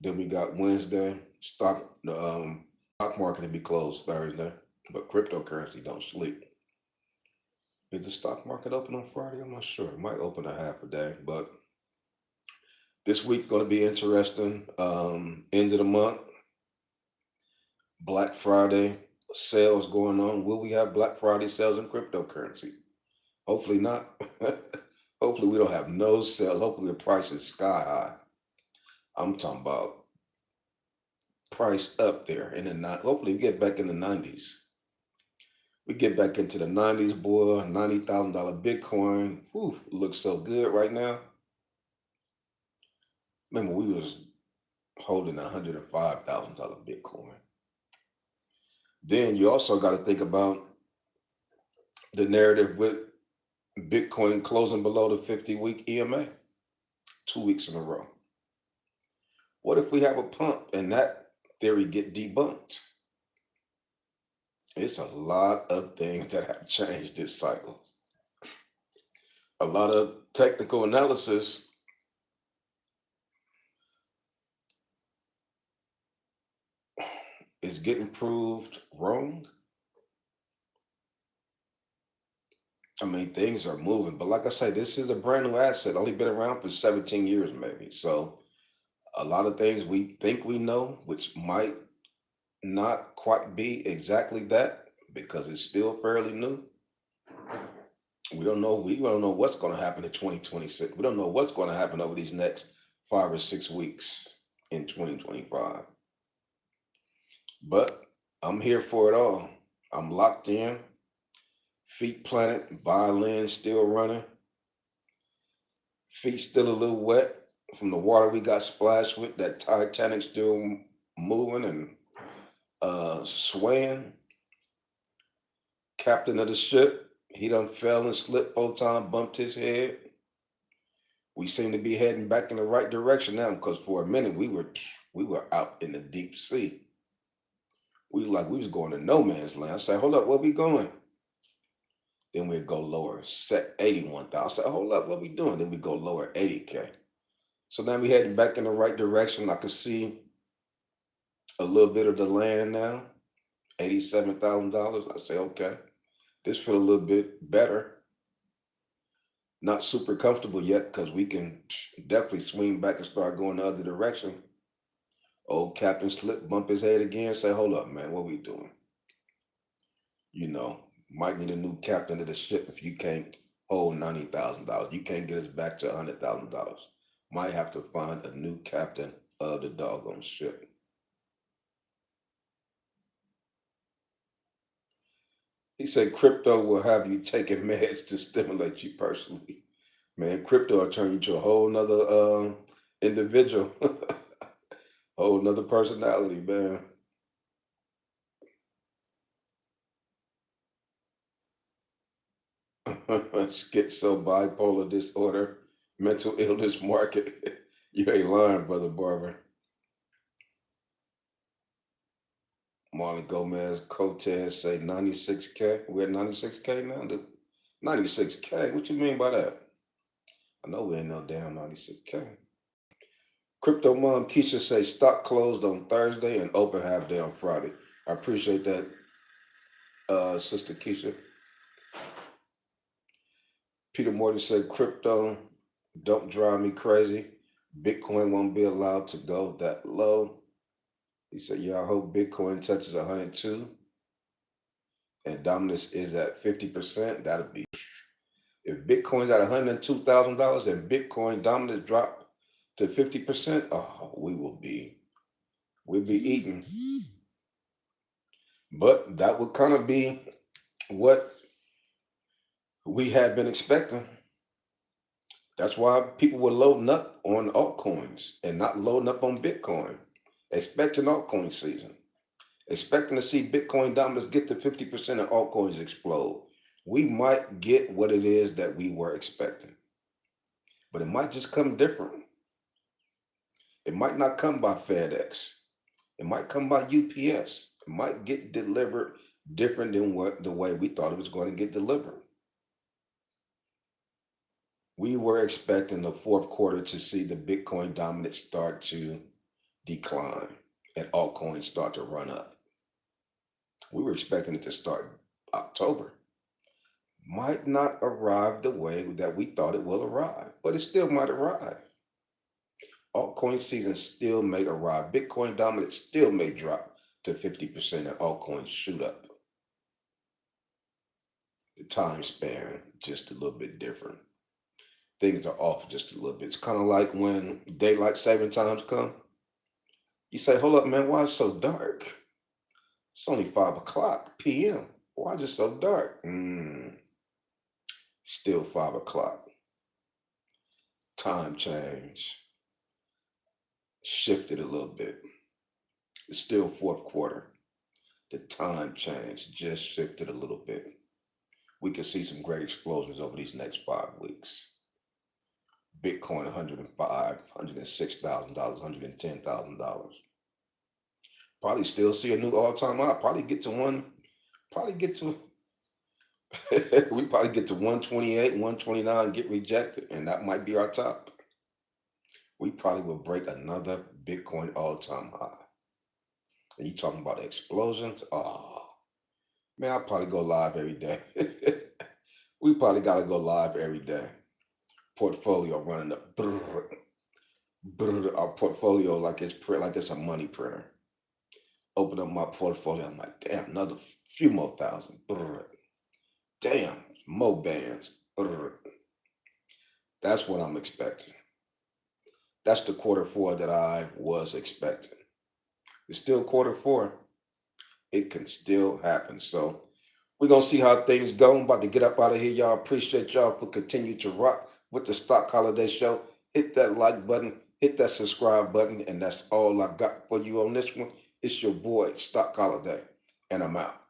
Then we got Wednesday. Stock market will be closed Thursday, but cryptocurrency don't sleep. Is the stock market open on Friday? I'm not sure. It might open a half a day, but this week's going to be interesting. End of the month, Black Friday sales going on. Will we have Black Friday sales in cryptocurrency? Hopefully not. Hopefully we don't have no sales. Hopefully the price is sky high. I'm talking about price up there in the hopefully we get back in the 90s. We get back into the 90s, boy. $90,000 Bitcoin. Whew, looks so good right now. Remember, we was holding $105,000 Bitcoin. Then you also got to think about the narrative with Bitcoin closing below the 50-week EMA 2 weeks in a row. What if we have a pump and that theory get debunked? It's a lot of things that have changed this cycle. A lot of technical analysis is getting proved wrong. I mean, things are moving, but like I say, this is a brand new asset, only been around for 17 years, maybe. So, a lot of things we think we know, which might not quite be exactly that because it's still fairly new. We don't know. We don't know what's going to happen in 2026. We don't know what's going to happen over these next 5 or 6 weeks in 2025. But I'm here for it all. I'm locked in, feet planted, violin still running, feet still a little wet from the water we got splashed with. That Titanic still moving and swaying. Captain of the ship, he done fell and slipped 4 times, bumped his head. We seem to be heading back in the right direction now because for a minute we were out in the deep sea. We was going to no man's land. I said, hold up, where we going? Then we'd go lower, set 81,000. I said, hold up, what we doing? Then we go lower 80K. So now we heading back in the right direction. I can see a little bit of the land now, $87,000. I say, okay, this feel a little bit better. Not super comfortable yet because we can definitely swing back and start going the other direction. Old Captain Slip bump his head again. Say, hold up, man, what we doing? You know, might need a new captain of the ship if you can't hold $90,000. You can't get us back to $100,000. Might have to find a new captain of the doggone ship. He said crypto will have you taking meds to stimulate you personally. Man, crypto will turn you to a whole nother individual, whole nother personality, man. Schizo, bipolar disorder, mental illness market. You ain't lying, brother Barber. Marlon Gomez, Cortez say 96K. We're at 96K now. 96K. What you mean by that? I know we ain't no damn 96K. Crypto Mom Keisha say stock closed on Thursday and open half day on Friday. I appreciate that, Sister Keisha. Peter Morton said crypto don't drive me crazy. Bitcoin won't be allowed to go that low. He said, yeah, I hope Bitcoin touches 102 and dominance is at 50%. That'll be, if Bitcoin's at $102,000 and Bitcoin dominance drop to 50%, oh, we'll be eating. But that would kind of be what we had been expecting. That's why people were loading up on altcoins and not loading up on Bitcoin, expecting altcoin season, expecting to see Bitcoin dominance get to 50% and altcoins explode. We might get what it is that we were expecting, but it might just come different. It might not come by FedEx. It might come by UPS. It might get delivered different than what the way we thought it was going to get delivered. We were expecting the fourth quarter to see the Bitcoin dominance start to decline and altcoins start to run up. We were expecting it to start October. Might not arrive the way that we thought it will arrive, but it still might arrive. Altcoin season still may arrive. Bitcoin dominance still may drop to 50% and altcoins shoot up. The time span just a little bit different. Things are off just a little bit. It's kind of like when daylight saving times come. You say, hold up, man, why is it so dark? It's only 5 o'clock p.m. Why is it so dark? Still 5 o'clock. Time change shifted a little bit. It's still fourth quarter. The time change just shifted a little bit. We could see some great explosions over these next 5 weeks. Bitcoin 105, $106,000, $110,000. Probably still see a new all-time high. Probably get to one. Probably get to. We probably get to 128, 129, get rejected, and that might be our top. We probably will break another Bitcoin all-time high. And you talking about explosions? Oh man, I'll probably go live every day. We probably gotta go live every day. Portfolio running up. Brrr, brrr, our portfolio like it's a money printer. Open up my portfolio. I'm like, damn, another few more thousand. Brrr, damn, more bands. Brrr. That's what I'm expecting. That's the quarter four that I was expecting. It's still quarter four. It can still happen. So we're gonna see how things go. I'm about to get up out of here, y'all. Appreciate y'all for continuing to rock with the Stock Holiday Show. Hit that like button, hit that subscribe button, and that's all I got for you on this one. It's your boy Stock Holiday, and I'm out.